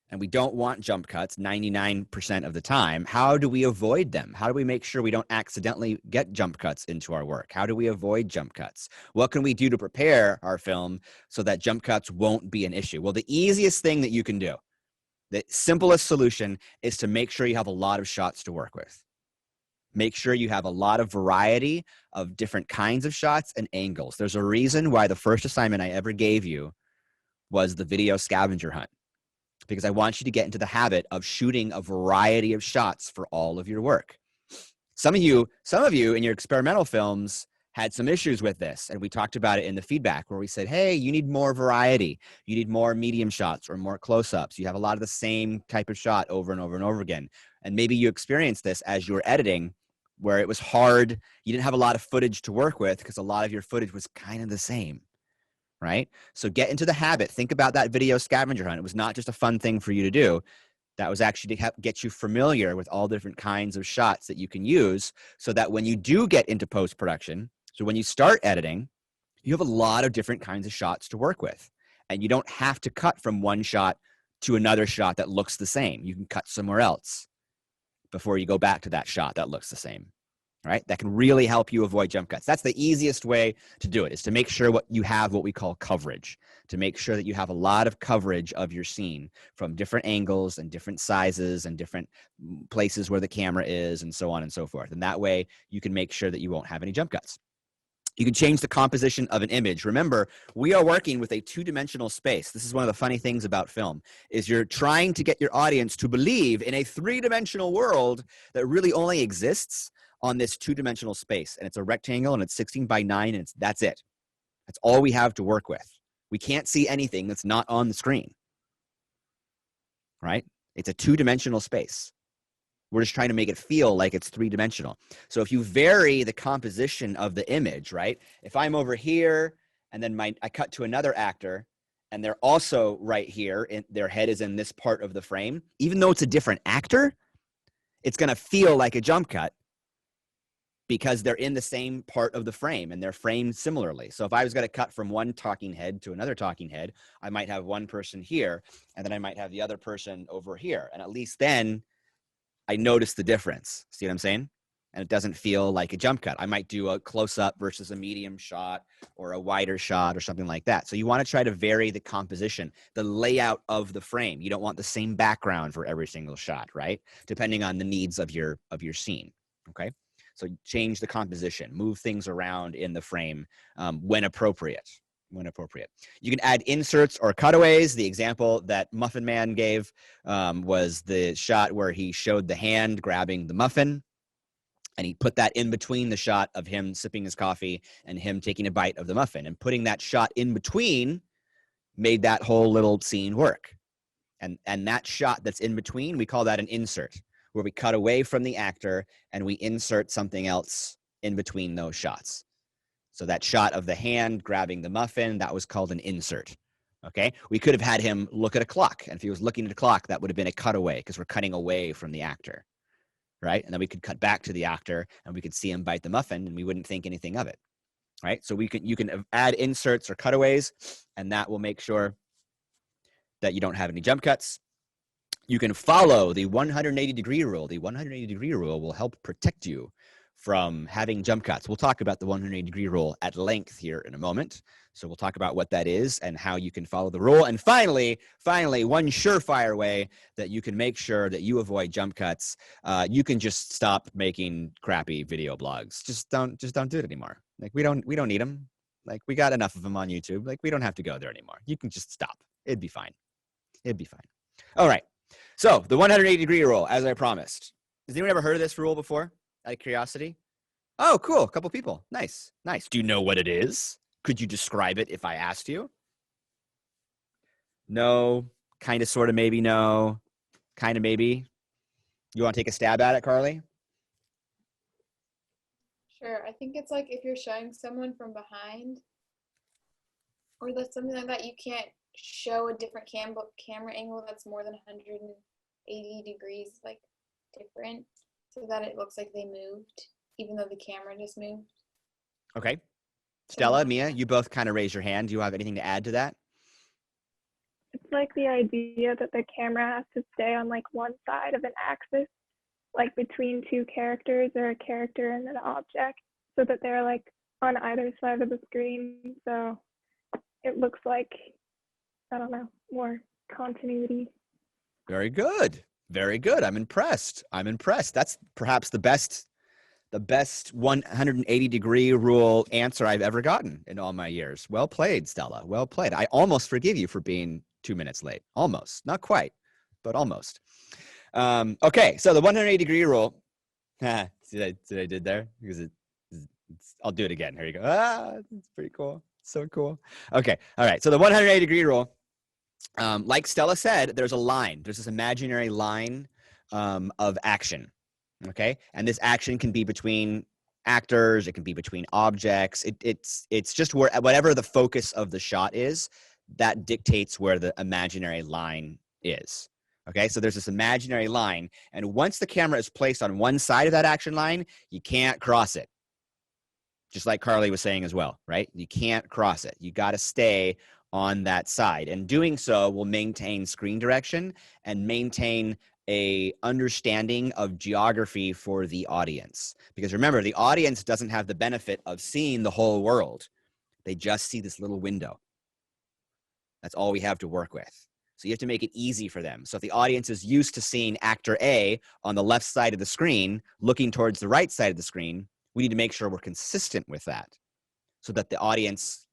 A: and we don't want jump cuts 99% of the time, how do we avoid them? How do we make sure we don't accidentally get jump cuts into our work? How do we avoid jump cuts? What can we do to prepare our film so that jump cuts won't be an issue? Well, the easiest thing that you can do, the simplest solution, is to make sure you have a lot of shots to work with. Make sure you have a lot of variety of different kinds of shots and angles. There's a reason why the first assignment I ever gave you was the video scavenger hunt, because I want you to get into the habit of shooting a variety of shots for all of your work. Some of you in your experimental films had some issues with this, and we talked about it in the feedback where we said, hey, you need more variety. You need more medium shots or more close-ups. You have a lot of the same type of shot over and over and over again. And maybe you experienced this as you were editing, where it was hard. You didn't have a lot of footage to work with because a lot of your footage was kind of the same. Right? So get into the habit. Think about that video scavenger hunt. It was not just a fun thing for you to do. That was actually to get you familiar with all different kinds of shots that you can use, so that when you do get into post-production, so when you start editing, you have a lot of different kinds of shots to work with. And you don't have to cut from one shot to another shot that looks the same. You can cut somewhere else before you go back to that shot that looks the same. Right? That can really help you avoid jump cuts. That's the easiest way to do it, is to make sure you have what we call coverage, to make sure that you have a lot of coverage of your scene from different angles and different sizes and different places where the camera is and so on and so forth. And that way you can make sure that you won't have any jump cuts. You can change the composition of an image. Remember, we are working with a two-dimensional space. This is one of the funny things about film, is you're trying to get your audience to believe in a three-dimensional world that really only exists on this two-dimensional space. And it's a rectangle and it's 16 by 9 and that's it. That's all we have to work with. We can't see anything that's not on the screen. Right? It's a two-dimensional space. We're just trying to make it feel like it's three-dimensional. So if you vary the composition of the image, right? If I'm over here and then I cut to another actor and they're also right here and their head is in this part of the frame, even though it's a different actor, it's going to feel like a jump cut, because they're in the same part of the frame and they're framed similarly. So if I was going to cut from one talking head to another talking head, I might have one person here and then I might have the other person over here. And at least then I notice the difference. See what I'm saying? and it doesn't feel like a jump cut. I might do a close-up versus a medium shot or a wider shot or something like that. So you want to try to vary the composition, the layout of the frame. You don't want the same background for every single shot, right? Depending on the needs of your scene, okay? So change the composition, move things around in the frame when appropriate. You can add inserts or cutaways. The example that Muffin Man gave was the shot where he showed the hand grabbing the muffin, and he put that in between the shot of him sipping his coffee and him taking a bite of the muffin. And putting that shot in between made that whole little scene work. And that shot that's in between, we call that an insert, where we cut away from the actor and we insert something else in between those shots. So that shot of the hand grabbing the muffin, that was called an insert. Okay, we could have had him look at a clock, and if he was looking at a clock, that would have been a cutaway because we're cutting away from the actor, right? And then we could cut back to the actor, and we could see him bite the muffin, and we wouldn't think anything of it, right? So you can add inserts or cutaways, and that will make sure that you don't have any jump cuts. You can follow the 180-degree rule. The 180-degree rule will help protect you from having jump cuts. We'll talk about the 180-degree rule at length here in a moment. So we'll talk about what that is and how you can follow the rule. And finally, one surefire way that you can make sure that you avoid jump cuts, you can just stop making crappy video blogs. Just don't do it anymore. Like we don't need them. Like we got enough of them on YouTube. Like we don't have to go there anymore. You can just stop. It'd be fine. All right. So the 180-degree rule, as I promised. Has anyone ever heard of this rule before? Out of curiosity? Oh, cool. A couple people. Nice. Do you know what it is? Could you describe it if I asked you? No. Kind of, sort of, maybe. No. Kind of, maybe. You want to take a stab at it, Carly?
N: Sure. I think it's like if you're showing someone from behind or something like that, you can't show a different camera angle that's more than 180 degrees, like different, so that it looks like they moved, even though the camera just moved.
A: Okay. Stella, Mia, you both kind of raise your hand. Do you have anything to add to that?
O: It's like the idea that the camera has to stay on like one side of an axis, like between two characters or a character and an object, so that they're like on either side of the screen. So it looks like, I don't know, more continuity.
A: Very good. I'm impressed. That's perhaps the best 180-degree rule answer I've ever gotten in all my years. Well played, Stella. Well played. I almost forgive you for being 2 minutes late. Almost. Not quite, but almost. Okay, so the 180-degree rule. See what I did there? Because I'll do it again. Here you go. It's pretty cool. So cool. Okay. All right. So the 180-degree rule, like Stella said, there's a line. There's this imaginary line of action. Okay. And this action can be between actors. It can be between objects. It's just whatever the focus of the shot is, that dictates where the imaginary line is. Okay. So there's this imaginary line. And once the camera is placed on one side of that action line, you can't cross it. Just like Carly was saying as well, right? You can't cross it. You got to stay on that side. And doing so will maintain screen direction and maintain a understanding of geography for the audience. Because remember, the audience doesn't have the benefit of seeing the whole world. They just see this little window. That's all we have to work with. So you have to make it easy for them. So if the audience is used to seeing actor A on the left side of the screen, looking towards the right side of the screen, we need to make sure we're consistent with that so that the audience,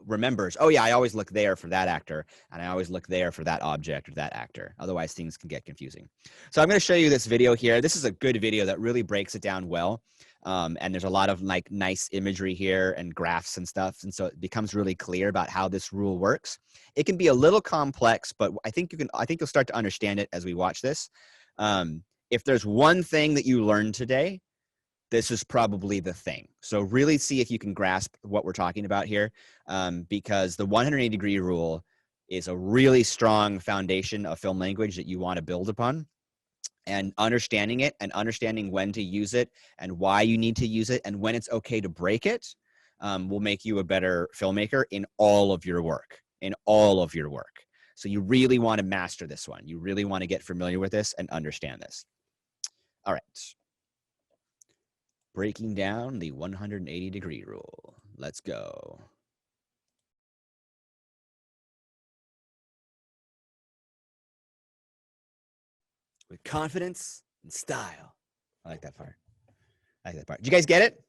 A: remembers, oh yeah, I always look there for that actor and I always look there for that object or that actor. Otherwise things can get confusing. So I'm going to show you this video here. This is a good video that really breaks it down well. And there's a lot of like nice imagery here and graphs and stuff. And so it becomes really clear about how this rule works. It can be a little complex, but I think you'll start to understand it as we watch this. If there's one thing that you learned today, this is probably the thing. So really see if you can grasp what we're talking about here, because the 180-degree rule is a really strong foundation of film language that you want to build upon. And understanding it and understanding when to use it and why you need to use it and when it's okay to break it will make you a better filmmaker in all of your work, So you really want to master this one. You really want to get familiar with this and understand this. All right. breaking down the 180-degree rule. Let's go. With confidence and style. I like that part. I like that part. Did you guys get it?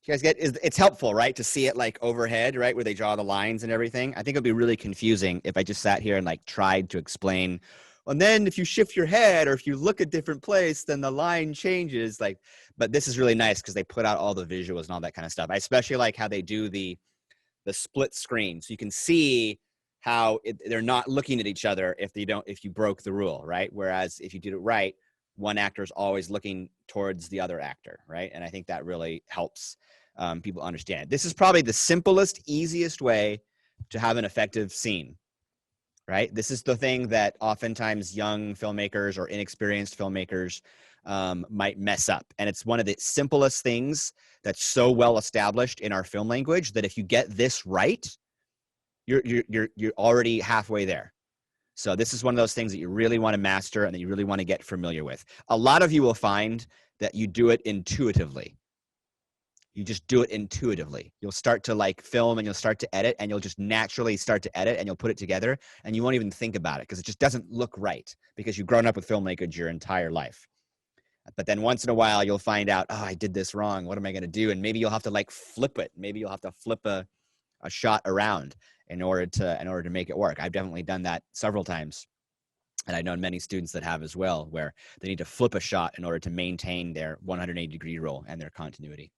A: You guys get it's helpful, right, to see it like overhead, right, where they draw the lines and everything. I think it'd be really confusing if I just sat here and like tried to explain. And then if you shift your head or if you look at different place, then the line changes. Like, but this is really nice because they put out all the visuals and all that kind of stuff. I especially like how they do the split screen, so you can see how they're not looking at each other if you broke the rule, right? Whereas if you did it right, one actor is always looking towards the other actor, right? And I think that really helps people understand. This is probably the simplest, easiest way to have an effective scene, right? This is the thing that oftentimes young filmmakers or inexperienced filmmakers might mess up. And it's one of the simplest things that's so well established in our film language that if you get this right, you're already halfway there. So this is one of those things that you really want to master and that you really want to get familiar with. A lot of you will find that you do it intuitively. You just do it intuitively. You'll start to like film and you'll start to edit and you'll just naturally start to edit and you'll put it together and you won't even think about it because it just doesn't look right because you've grown up with film language your entire life. But then once in a while you'll find out, oh, I did this wrong. What am I going to do? And maybe you'll have to like flip it. Maybe you'll have to flip a shot around in order to make it work. I've definitely done that several times. And I've known many students that have as well, where they need to flip a shot in order to maintain their 180-degree rule and their continuity.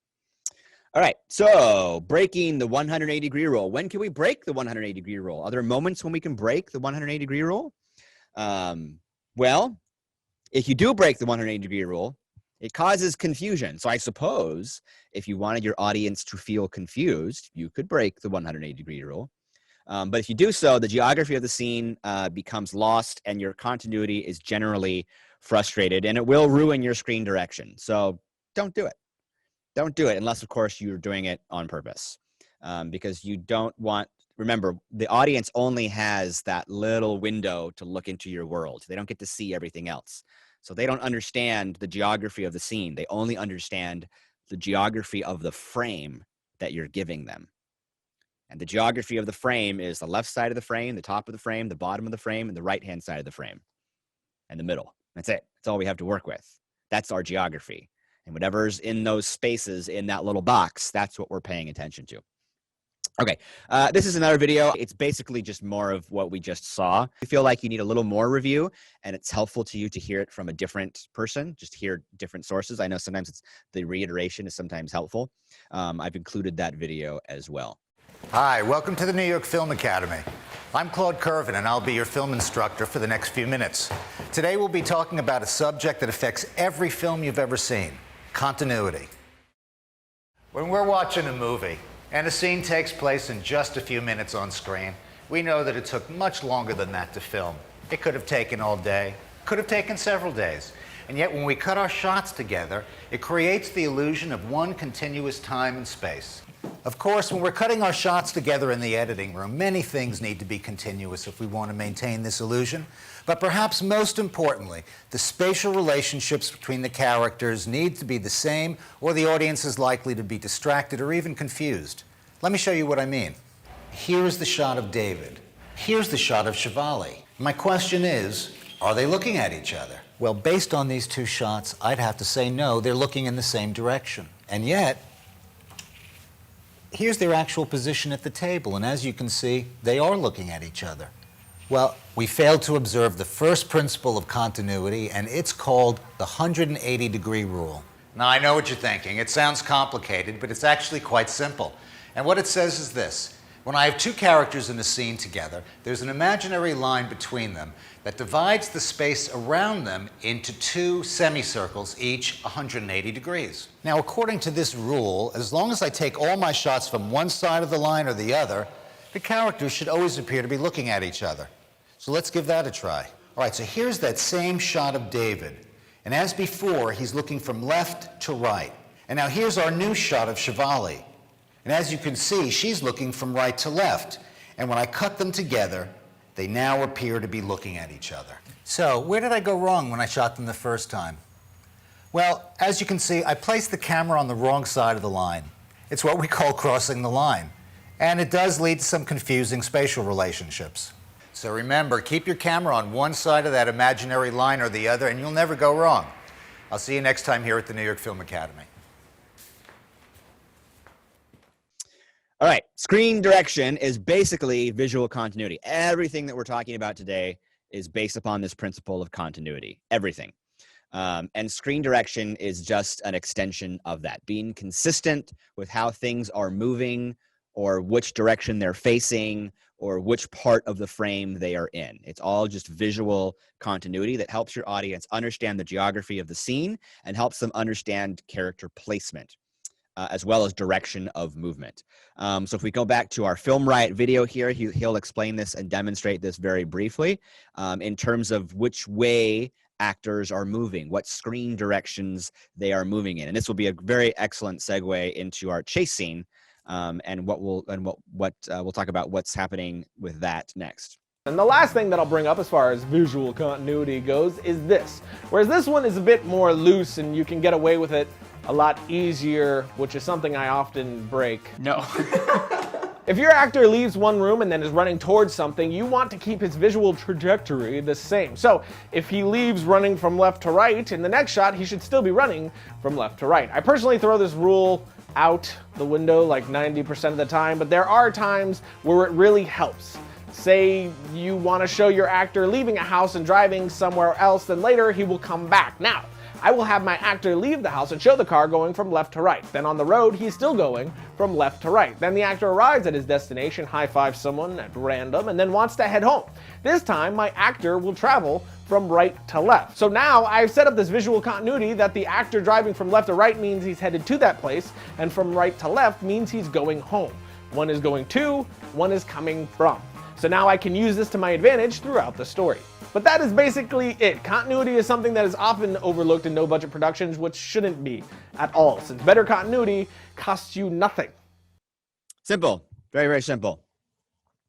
A: All right, so breaking the 180-degree rule. When can we break the 180-degree rule? Are there moments when we can break the 180-degree rule? Well, if you do break the 180-degree rule, it causes confusion. So I suppose if you wanted your audience to feel confused, you could break the 180-degree rule. But if you do so, the geography of the scene becomes lost and your continuity is generally frustrated and it will ruin your screen direction. So don't do it. Don't do it unless, of course, you're doing it on purpose because you don't want, remember, the audience only has that little window to look into your world. They don't get to see everything else. So they don't understand the geography of the scene. They only understand the geography of the frame that you're giving them. And the geography of the frame is the left side of the frame, the top of the frame, the bottom of the frame, and the right-hand side of the frame, and the middle. That's it. That's all we have to work with. That's our geography. And whatever's in those spaces in that little box, that's what we're paying attention to. Okay, this is another video. It's basically just more of what we just saw. I feel like you need a little more review, and it's helpful to you to hear it from a different person, just hear different sources. I know sometimes the reiteration is sometimes helpful. I've included that video as well.
P: Hi, welcome to the New York Film Academy. I'm Claude Curvin, and I'll be your film instructor for the next few minutes. Today we'll be talking about a subject that affects every film you've ever seen: continuity. When we're watching a movie and a scene takes place in just a few minutes on screen, we know that it took much longer than that to film. It could have taken all day, could have taken several days. And yet when we cut our shots together, it creates the illusion of one continuous time and space. Of course, when we're cutting our shots together in the editing room, many things need to be continuous if we want to maintain this illusion. But perhaps most importantly, the spatial relationships between the characters need to be the same, or the audience is likely to be distracted or even confused. Let me show you what I mean. Here's the shot of David. Here's the shot of Shivali. My question is, are they looking at each other? Well, based on these two shots, I'd have to say no, they're looking in the same direction. And yet, here's their actual position at the table, and as you can see, they are looking at each other. Well, we failed to observe the first principle of continuity, and it's called the 180-degree rule. Now, I know what you're thinking. It sounds complicated, but it's actually quite simple. And what it says is this. When I have two characters in a scene together, there's an imaginary line between them that divides the space around them into two semicircles, each 180 degrees. Now, according to this rule, as long as I take all my shots from one side of the line or the other, the characters should always appear to be looking at each other. So let's give that a try. All right, so here's that same shot of David. And as before, he's looking from left to right. And now here's our new shot of Shivali. And as you can see, she's looking from right to left. And when I cut them together, they now appear to be looking at each other. So where did I go wrong when I shot them the first time? Well, as you can see, I placed the camera on the wrong side of the line. It's what we call crossing the line. And it does lead to some confusing spatial relationships. So remember, keep your camera on one side of that imaginary line or the other, and you'll never go wrong. I'll see you next time here at the New York Film Academy.
A: All right, screen direction is basically visual continuity. Everything that we're talking about today is based upon this principle of continuity, everything. And screen direction is just an extension of that, being consistent with how things are moving or which direction they're facing or which part of the frame they are in. It's all just visual continuity that helps your audience understand the geography of the scene and helps them understand character placement. As well as direction of movement. So if we go back to our Film Riot video here, he'll explain this and demonstrate this very briefly in terms of which way actors are moving, what screen directions they are moving in. And this will be a very excellent segue into our chase scene and we'll talk about what's happening with that next.
I: And the last thing that I'll bring up as far as visual continuity goes is this. Whereas this one is a bit more loose and you can get away with it a lot easier, which is something I often break.
C: No.
I: If your actor leaves one room and then is running towards something, you want to keep his visual trajectory the same. So if he leaves running from left to right, in the next shot, he should still be running from left to right. I personally throw this rule out the window like 90% of the time, but there are times where it really helps. Say you want to show your actor leaving a house and driving somewhere else, then later he will come back. Now, I will have my actor leave the house and show the car going from left to right. Then on the road, he's still going from left to right. Then the actor arrives at his destination, high-fives someone at random, and then wants to head home. This time, my actor will travel from right to left. So now I've set up this visual continuity that the actor driving from left to right means he's headed to that place, and from right to left means he's going home. One is going to, one is coming from. So now I can use this to my advantage throughout the story. But that is basically it. Continuity is something that is often overlooked in no-budget productions, which shouldn't be at all, since better continuity costs you nothing.
A: Simple, very, very simple.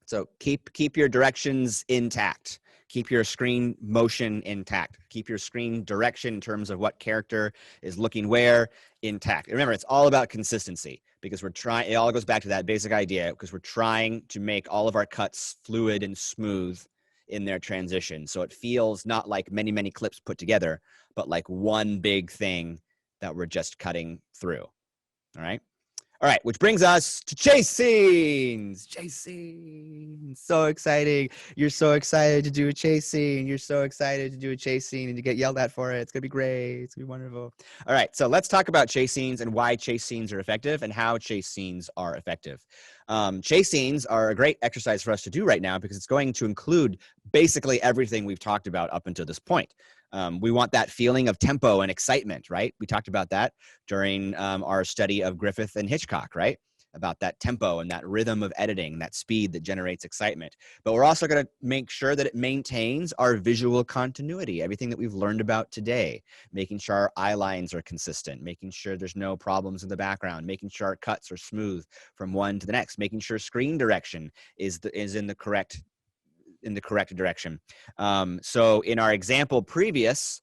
A: So keep your directions intact. Keep your screen motion intact. Keep your screen direction in terms of what character is looking where intact. Remember, it's all about consistency because it all goes back to that basic idea because we're trying to make all of our cuts fluid and smooth in their transition. So it feels not like many, many clips put together, but like one big thing that we're just cutting through. All right. All right, which brings us to chase scenes. Chase scenes. So exciting. You're so excited to do a chase scene. You're so excited to do a chase scene and to get yelled at for it. It's going to be great. It's going to be wonderful. All right, so let's talk about chase scenes and why chase scenes are effective and how chase scenes are effective. Chase scenes are a great exercise for us to do right now because it's going to include basically everything we've talked about up until this point. We want that feeling of tempo and excitement, right? We talked about that during our study of Griffith and Hitchcock, right? About that tempo and that rhythm of editing, that speed that generates excitement. But we're also going to make sure that it maintains our visual continuity, everything that we've learned about today, making sure our eye lines are consistent, making sure there's no problems in the background, making sure our cuts are smooth from one to the next, making sure screen direction is in the correct direction. So in our example previous,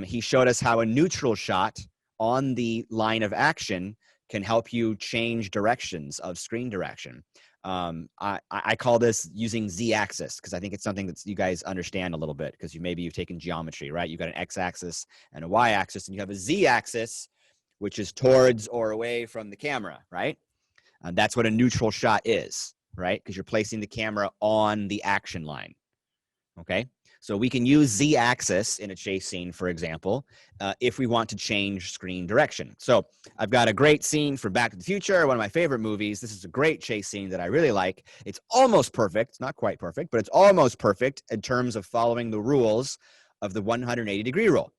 A: he showed us how a neutral shot on the line of action can help you change directions of screen direction. I call this using Z-axis because I think it's something that you guys understand a little bit because you've taken geometry, right? You've got an X-axis and a Y-axis, and you have a Z-axis, which is towards or away from the camera, right? That's what a neutral shot is, right? Because you're placing the camera on the action line, okay? So we can use Z-axis in a chase scene, for example, if we want to change screen direction. So I've got a great scene from Back to the Future, one of my favorite movies. This is a great chase scene that I really like. It's almost perfect. It's not quite perfect, but it's almost perfect in terms of following the rules of the 180-degree rule.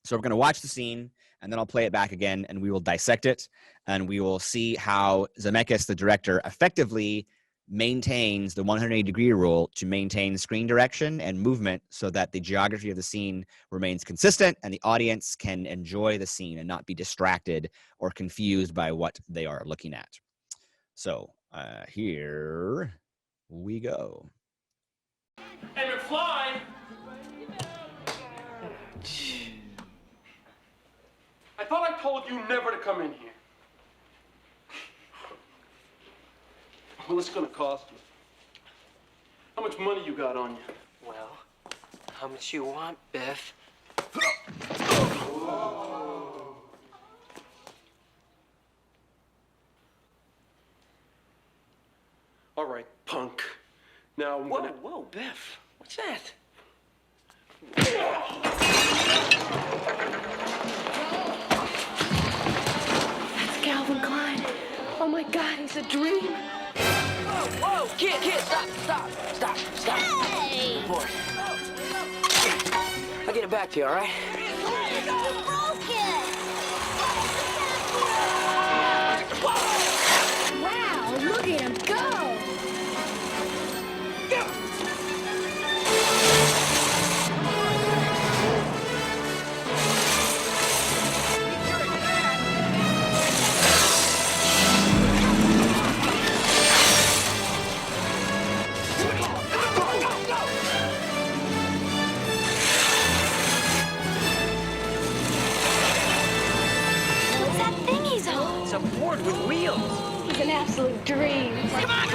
A: So we're going to watch the scene, and then I'll play it back again, and we will dissect it, and we will see how Zemeckis, the director, effectively maintains the 180-degree rule to maintain screen direction and movement so that the geography of the scene remains consistent and the audience can enjoy the scene and not be distracted or confused by what they are looking at. So here we go.
C: Hey, McFly!
Q: thought I told you never to come in here. Well, it's gonna cost you. How much money you got on you?
R: Well, how much you want, Biff?
Q: All right, punk. Now I'm gonna...
R: Whoa, Biff. What's that?
S: That's Calvin Klein. Oh my God, he's a dream.
R: Whoa, kid, stop. Hey! Boy. I'll get it back to you, all right?
S: Wow, look at him go! What's that thing he's on?
R: It's a board with wheels.
S: He's an absolute dream.
R: Come on!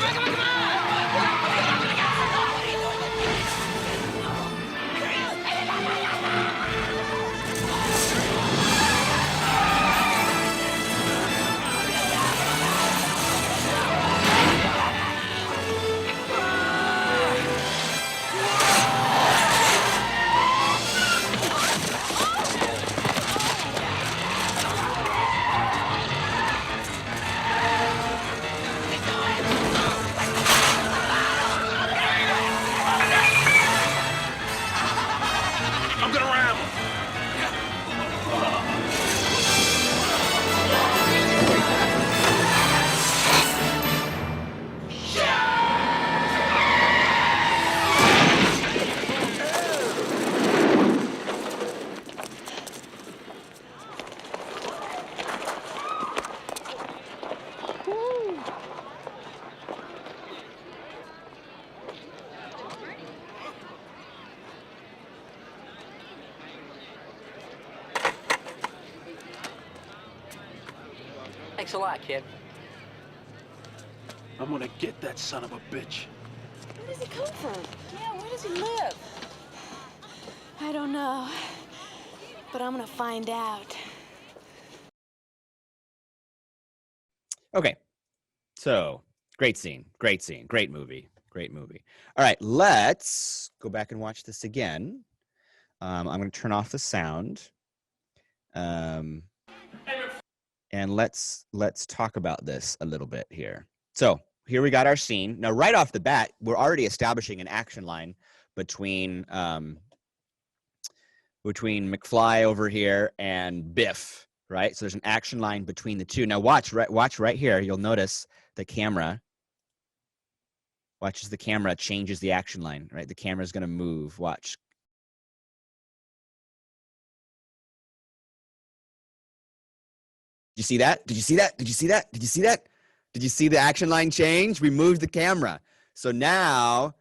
Q: I'm gonna ram him.
R: Thanks a lot, kid.
Q: I'm gonna get that son of a bitch.
S: Where does he come from? Yeah, where does he live? I don't know, but I'm gonna find out.
A: Okay. So, great scene, great movie. All right, let's go back and watch this again. I'm going to turn off the sound. And let's talk about this a little bit here. So, here we got our scene. Now, right off the bat, we're already establishing an action line between McFly over here and Biff, right? So there's an action line between the two. Now watch right here. You'll notice the camera. Watch as the camera changes the action line, right? The camera's going to move. Watch. Did you see that? Did you see that? Did you see that? Did you see that? Did you see the action line change? We moved the camera. So now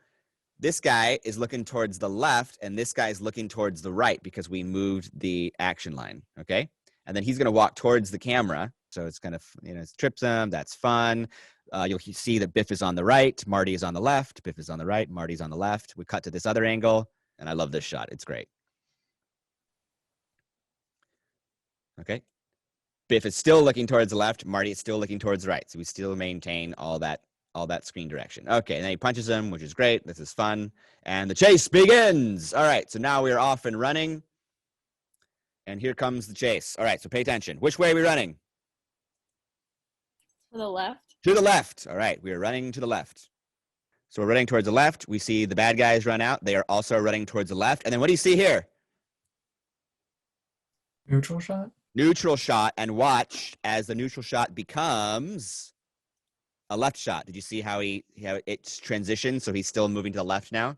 A: this guy is looking towards the left and this guy is looking towards the right because we moved the action line, okay? And then he's going to walk towards the camera. So it's kind of, it trips him. That's fun. You'll see that Biff is on the right. Marty is on the left. Biff is on the right. Marty's on the left. We cut to this other angle, and I love this shot. It's great. Okay. Biff is still looking towards the left. Marty is still looking towards the right. So we still maintain all that screen direction. Okay, and then he punches him, which is great. This is fun. And the chase begins. All right, so now we are off and running. And here comes the chase. All right, so pay attention. Which way are we running?
H: To the left.
A: To the left. All right, we are running to the left. So we're running towards the left. We see the bad guys run out. They are also running towards the left. And then what do you see here?
T: Neutral shot?
A: Neutral shot. And watch as the neutral shot becomes a left shot. Did you see how it's transitioned? So he's still moving to the left now.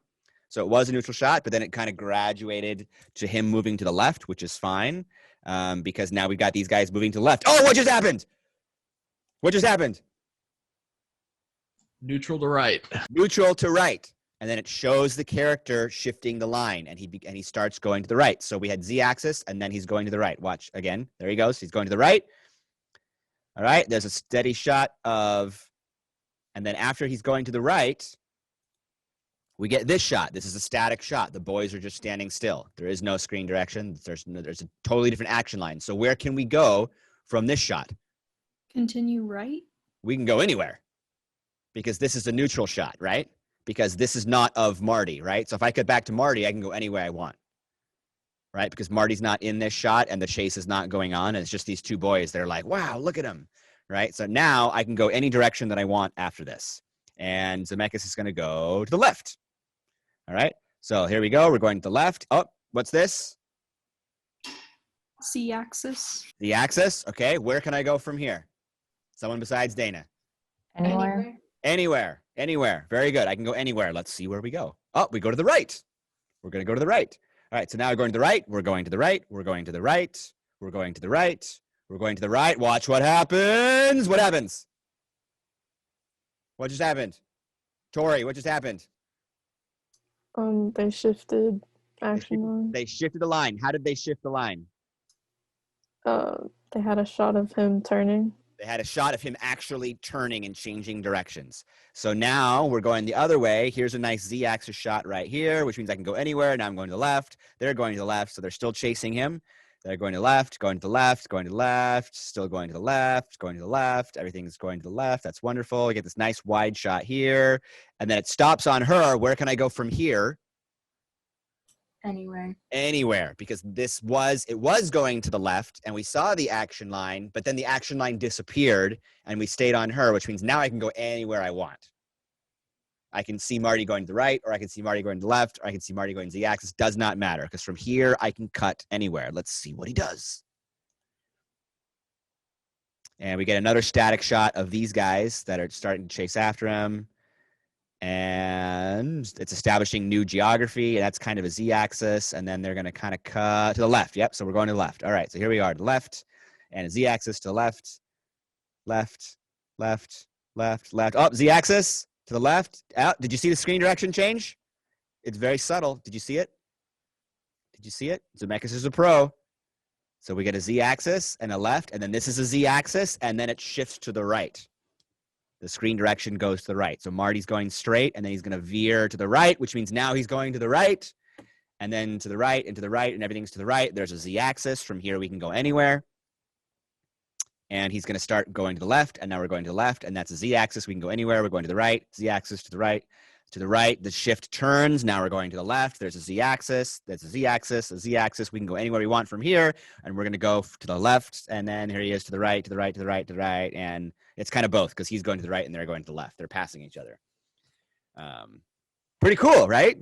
A: So it was a neutral shot, but then it kind of graduated to him moving to the left, which is fine because now we've got these guys moving to the left. Oh, what just happened? What just happened?
T: Neutral to right.
A: Neutral to right. and then it shows the character shifting the line, and he starts going to the right. So we had Z-axis, and then he's going to the right. Watch again. There he goes. He's going to the right. All right. There's a steady shot of, and then after he's going to the right, we get this shot. This is a static shot. The boys are just standing still. There is no screen direction. There's a totally different action line. So where can we go from this shot?
T: Continue right.
A: We can go anywhere because this is a neutral shot, right? Because this is not of Marty, right? So if I cut back to Marty, I can go anywhere I want, right? Because Marty's not in this shot and the chase is not going on. And it's just these two boys. They're like, wow, look at him, right? So now I can go any direction that I want after this. And Zemeckis is going to go to the left. All right. So here we go. We're going to the left. Oh, what's this?
T: Z-axis.
A: The axis. Okay. Where can I go from here? Someone besides Dana.
T: Anywhere.
A: Anywhere. Very good. I can go anywhere. Let's see where we go. Oh, we go to the right. We're going to go to the right. All right. So now we're going to the right. We're going to the right. We're going to the right. We're going to the right. We're going to the right. Watch what happens. What happens? What just happened? Tori, what just happened?
T: They shifted action line.
A: They shifted the line. How did they shift the line?
T: They had a shot of him turning.
A: They had a shot of him actually turning and changing directions. So now we're going the other way. Here's a nice Z-axis shot right here, which means I can go anywhere. Now I'm going to the left. They're going to the left, so they're still chasing him. They're going to the left, going to the left, going to the left, still going to the left, going to the left. Everything's going to the left. That's wonderful. You get this nice wide shot here. And then it stops on her. Where can I go from here? Anywhere, because it was going to the left and we saw the action line, but then the action line disappeared and we stayed on her, which means now I can go anywhere I want. I can see Marty going to the right, or I can see Marty going to the left, or I can see Marty going to the axis. Does not matter, because from here I can cut anywhere. Let's see what he does. And we get another static shot of these guys that are starting to chase after him. And it's establishing new geography, and that's kind of a Z-axis, and then they're going to kind of cut to the left. Yep, so we're going to the left. All right, so here we are, to the left, and a Z-axis to the left, left, left, left, left. Oh, Z-axis to the left. Out. Did you see the screen direction change? It's very subtle. Did you see it? Did you see it? Zemeckis is a pro. So we get a Z-axis and a left, and then this is a Z-axis, and then it shifts to the right. The screen direction goes to the right. So Marty's going straight, and then he's going to veer to the right, which means now he's going to the right, and then to the right, and to the right, and everything's to the right. There's a Z-axis. From here, we can go anywhere. And he's going to start going to the left, and now we're going to the left, and that's a Z-axis. We can go anywhere. We're going to the right, Z-axis to the right, to the right. The shift turns. Now we're going to the left. There's a Z-axis. That's a Z-axis, a Z-axis. We can go anywhere we want from here, and we're going to go to the left, and then here he is to the right, to the right, to the right, to the right, and it's kind of both because he's going to the right and they're going to the left. They're passing each other. Pretty cool, right?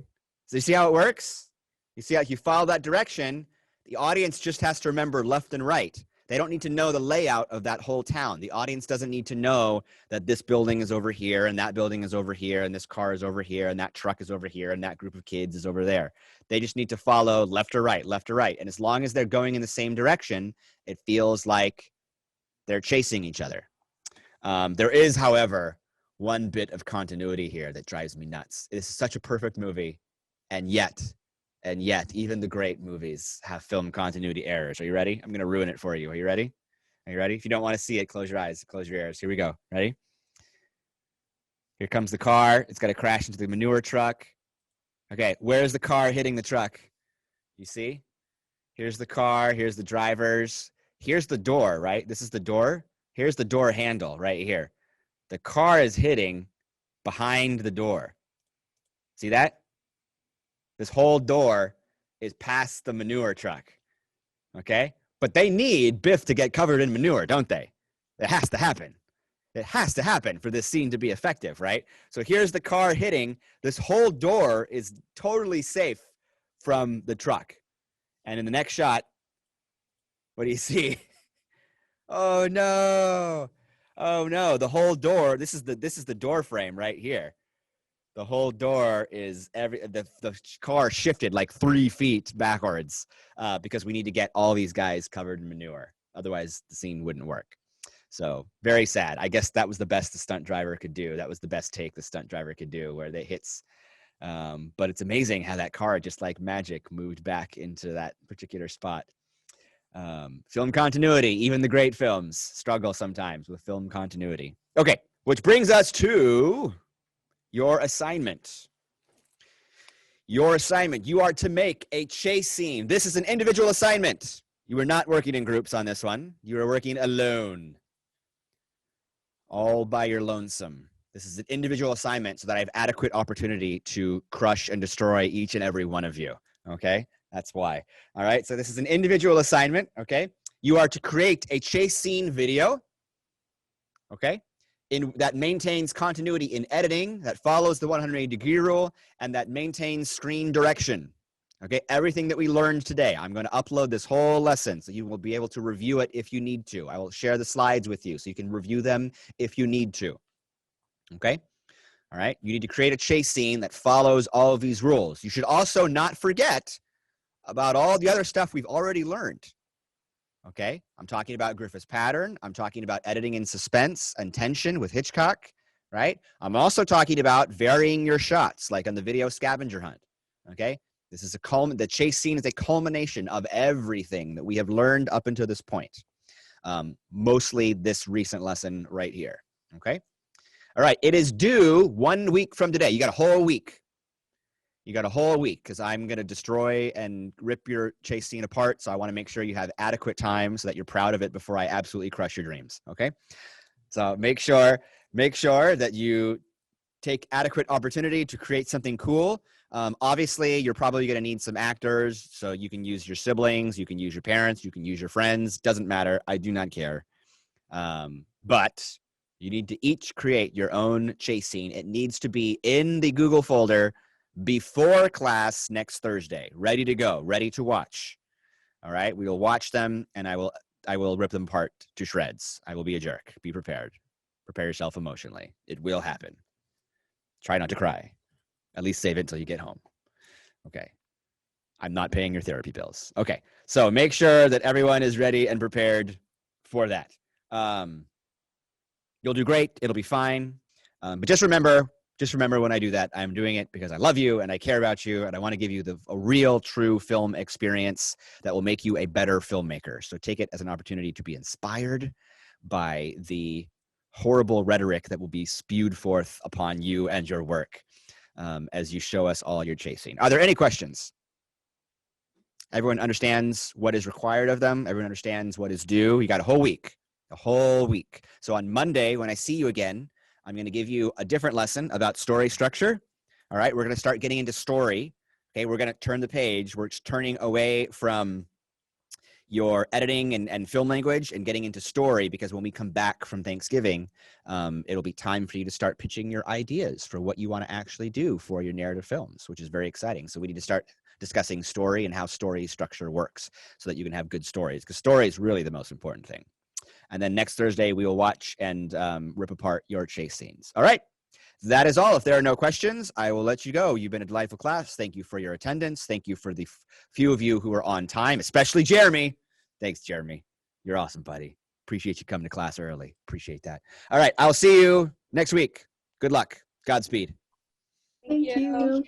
A: So you see how it works? You see how you follow that direction, the audience just has to remember left and right. They don't need to know the layout of that whole town. The audience doesn't need to know that this building is over here and that building is over here and this car is over here and that truck is over here and that group of kids is over there. They just need to follow left or right, left or right. And as long as they're going in the same direction, it feels like they're chasing each other. There is, however, one bit of continuity here that drives me nuts. It is such a perfect movie, and yet, even the great movies have film continuity errors. Are you ready? I'm going to ruin it for you. Are you ready? Are you ready? If you don't want to see it, close your eyes, close your ears. Here we go. Ready? Here comes the car. It's got to crash into the manure truck. Okay, where's the car hitting the truck? You see? Here's the car. Here's the drivers. Here's the door, right? This is the door. Here's the door handle right here. The car is hitting behind the door. See that? This whole door is past the manure truck. Okay? But they need Biff to get covered in manure, don't they? It has to happen. It has to happen for this scene to be effective, right? So here's the car hitting. This whole door is totally safe from the truck. And in the next shot, what do you see? Oh no. Oh no, the whole door, this is the door frame right here. The whole door is the car shifted like 3 feet backwards because we need to get all these guys covered in manure. Otherwise the scene wouldn't work. So very sad. I guess that was the best the stunt driver could do. That was the best take the stunt driver could do, where they hits But it's amazing how that car, just like magic, moved back into that particular spot. Film continuity, even the great films struggle sometimes with film continuity. Okay, which brings us to your assignment. Your assignment, you are to make a chase scene. This is an individual assignment. You are not working in groups on this one. You are working alone. All by your lonesome. This is an individual assignment so that I have adequate opportunity to crush and destroy each and every one of you. Okay? That's why. All right? So this is an individual assignment. Okay? You are to create a chase scene video. Okay? That maintains continuity in editing, that follows the 180-degree rule, and that maintains screen direction. Okay, everything that we learned today, I'm going to upload this whole lesson so you will be able to review it if you need to. I will share the slides with you so you can review them if you need to. Okay, all right, you need to create a chase scene that follows all of these rules. You should also not forget about all the other stuff we've already learned. Okay, I'm talking about Griffith's pattern. I'm talking about editing in suspense and tension with Hitchcock, right? I'm also talking about varying your shots, like on the video scavenger hunt, okay? This is the chase scene is a culmination of everything that we have learned up until this point. Mostly this recent lesson right here, okay? All right, it is due 1 week from today. You got a whole week. You got a whole week because I'm going to destroy and rip your chase scene apart. So I want to make sure you have adequate time so that you're proud of it before I absolutely crush your dreams. Okay. So make sure that you take adequate opportunity to create something cool. Obviously, you're probably going to need some actors. So you can use your siblings. You can use your parents. You can use your friends. Doesn't matter. I do not care. But you need to each create your own chase scene. It needs to be in the Google folder before class next Thursday, ready to go, ready to watch. All right, we will watch them, and I will rip them apart to shreds. I will be a jerk. Be prepared. Prepare yourself emotionally. It will happen. Try not to cry. At least save it until you get home. Okay. I'm not paying your therapy bills. Okay, so make sure that everyone is ready and prepared for that. You'll do great. It'll be fine. But just remember when I do that, I'm doing it because I love you and I care about you and I want to give you a real, true film experience that will make you a better filmmaker. So take it as an opportunity to be inspired by the horrible rhetoric that will be spewed forth upon you and your work as you show us all your chasing. Are there any questions? Everyone understands what is required of them. Everyone understands what is due. You got a whole week. So on Monday, when I see you again, I'm going to give you a different lesson about story structure. All right, we're going to start getting into story. Okay, we're going to turn the page. We're turning away from your editing and film language and getting into story, because when we come back from Thanksgiving, it'll be time for you to start pitching your ideas for what you want to actually do for your narrative films, which is very exciting. So we need to start discussing story and how story structure works so that you can have good stories, because story is really the most important thing. And then next Thursday, we will watch and rip apart your chase scenes. All right. That is all. If there are no questions, I will let you go. You've been a delightful class. Thank you for your attendance. Thank you for the few of you who are on time, especially Jeremy. Thanks, Jeremy. You're awesome, buddy. Appreciate you coming to class early. Appreciate that. All right. I'll see you next week. Good luck. Godspeed.
T: Thank you.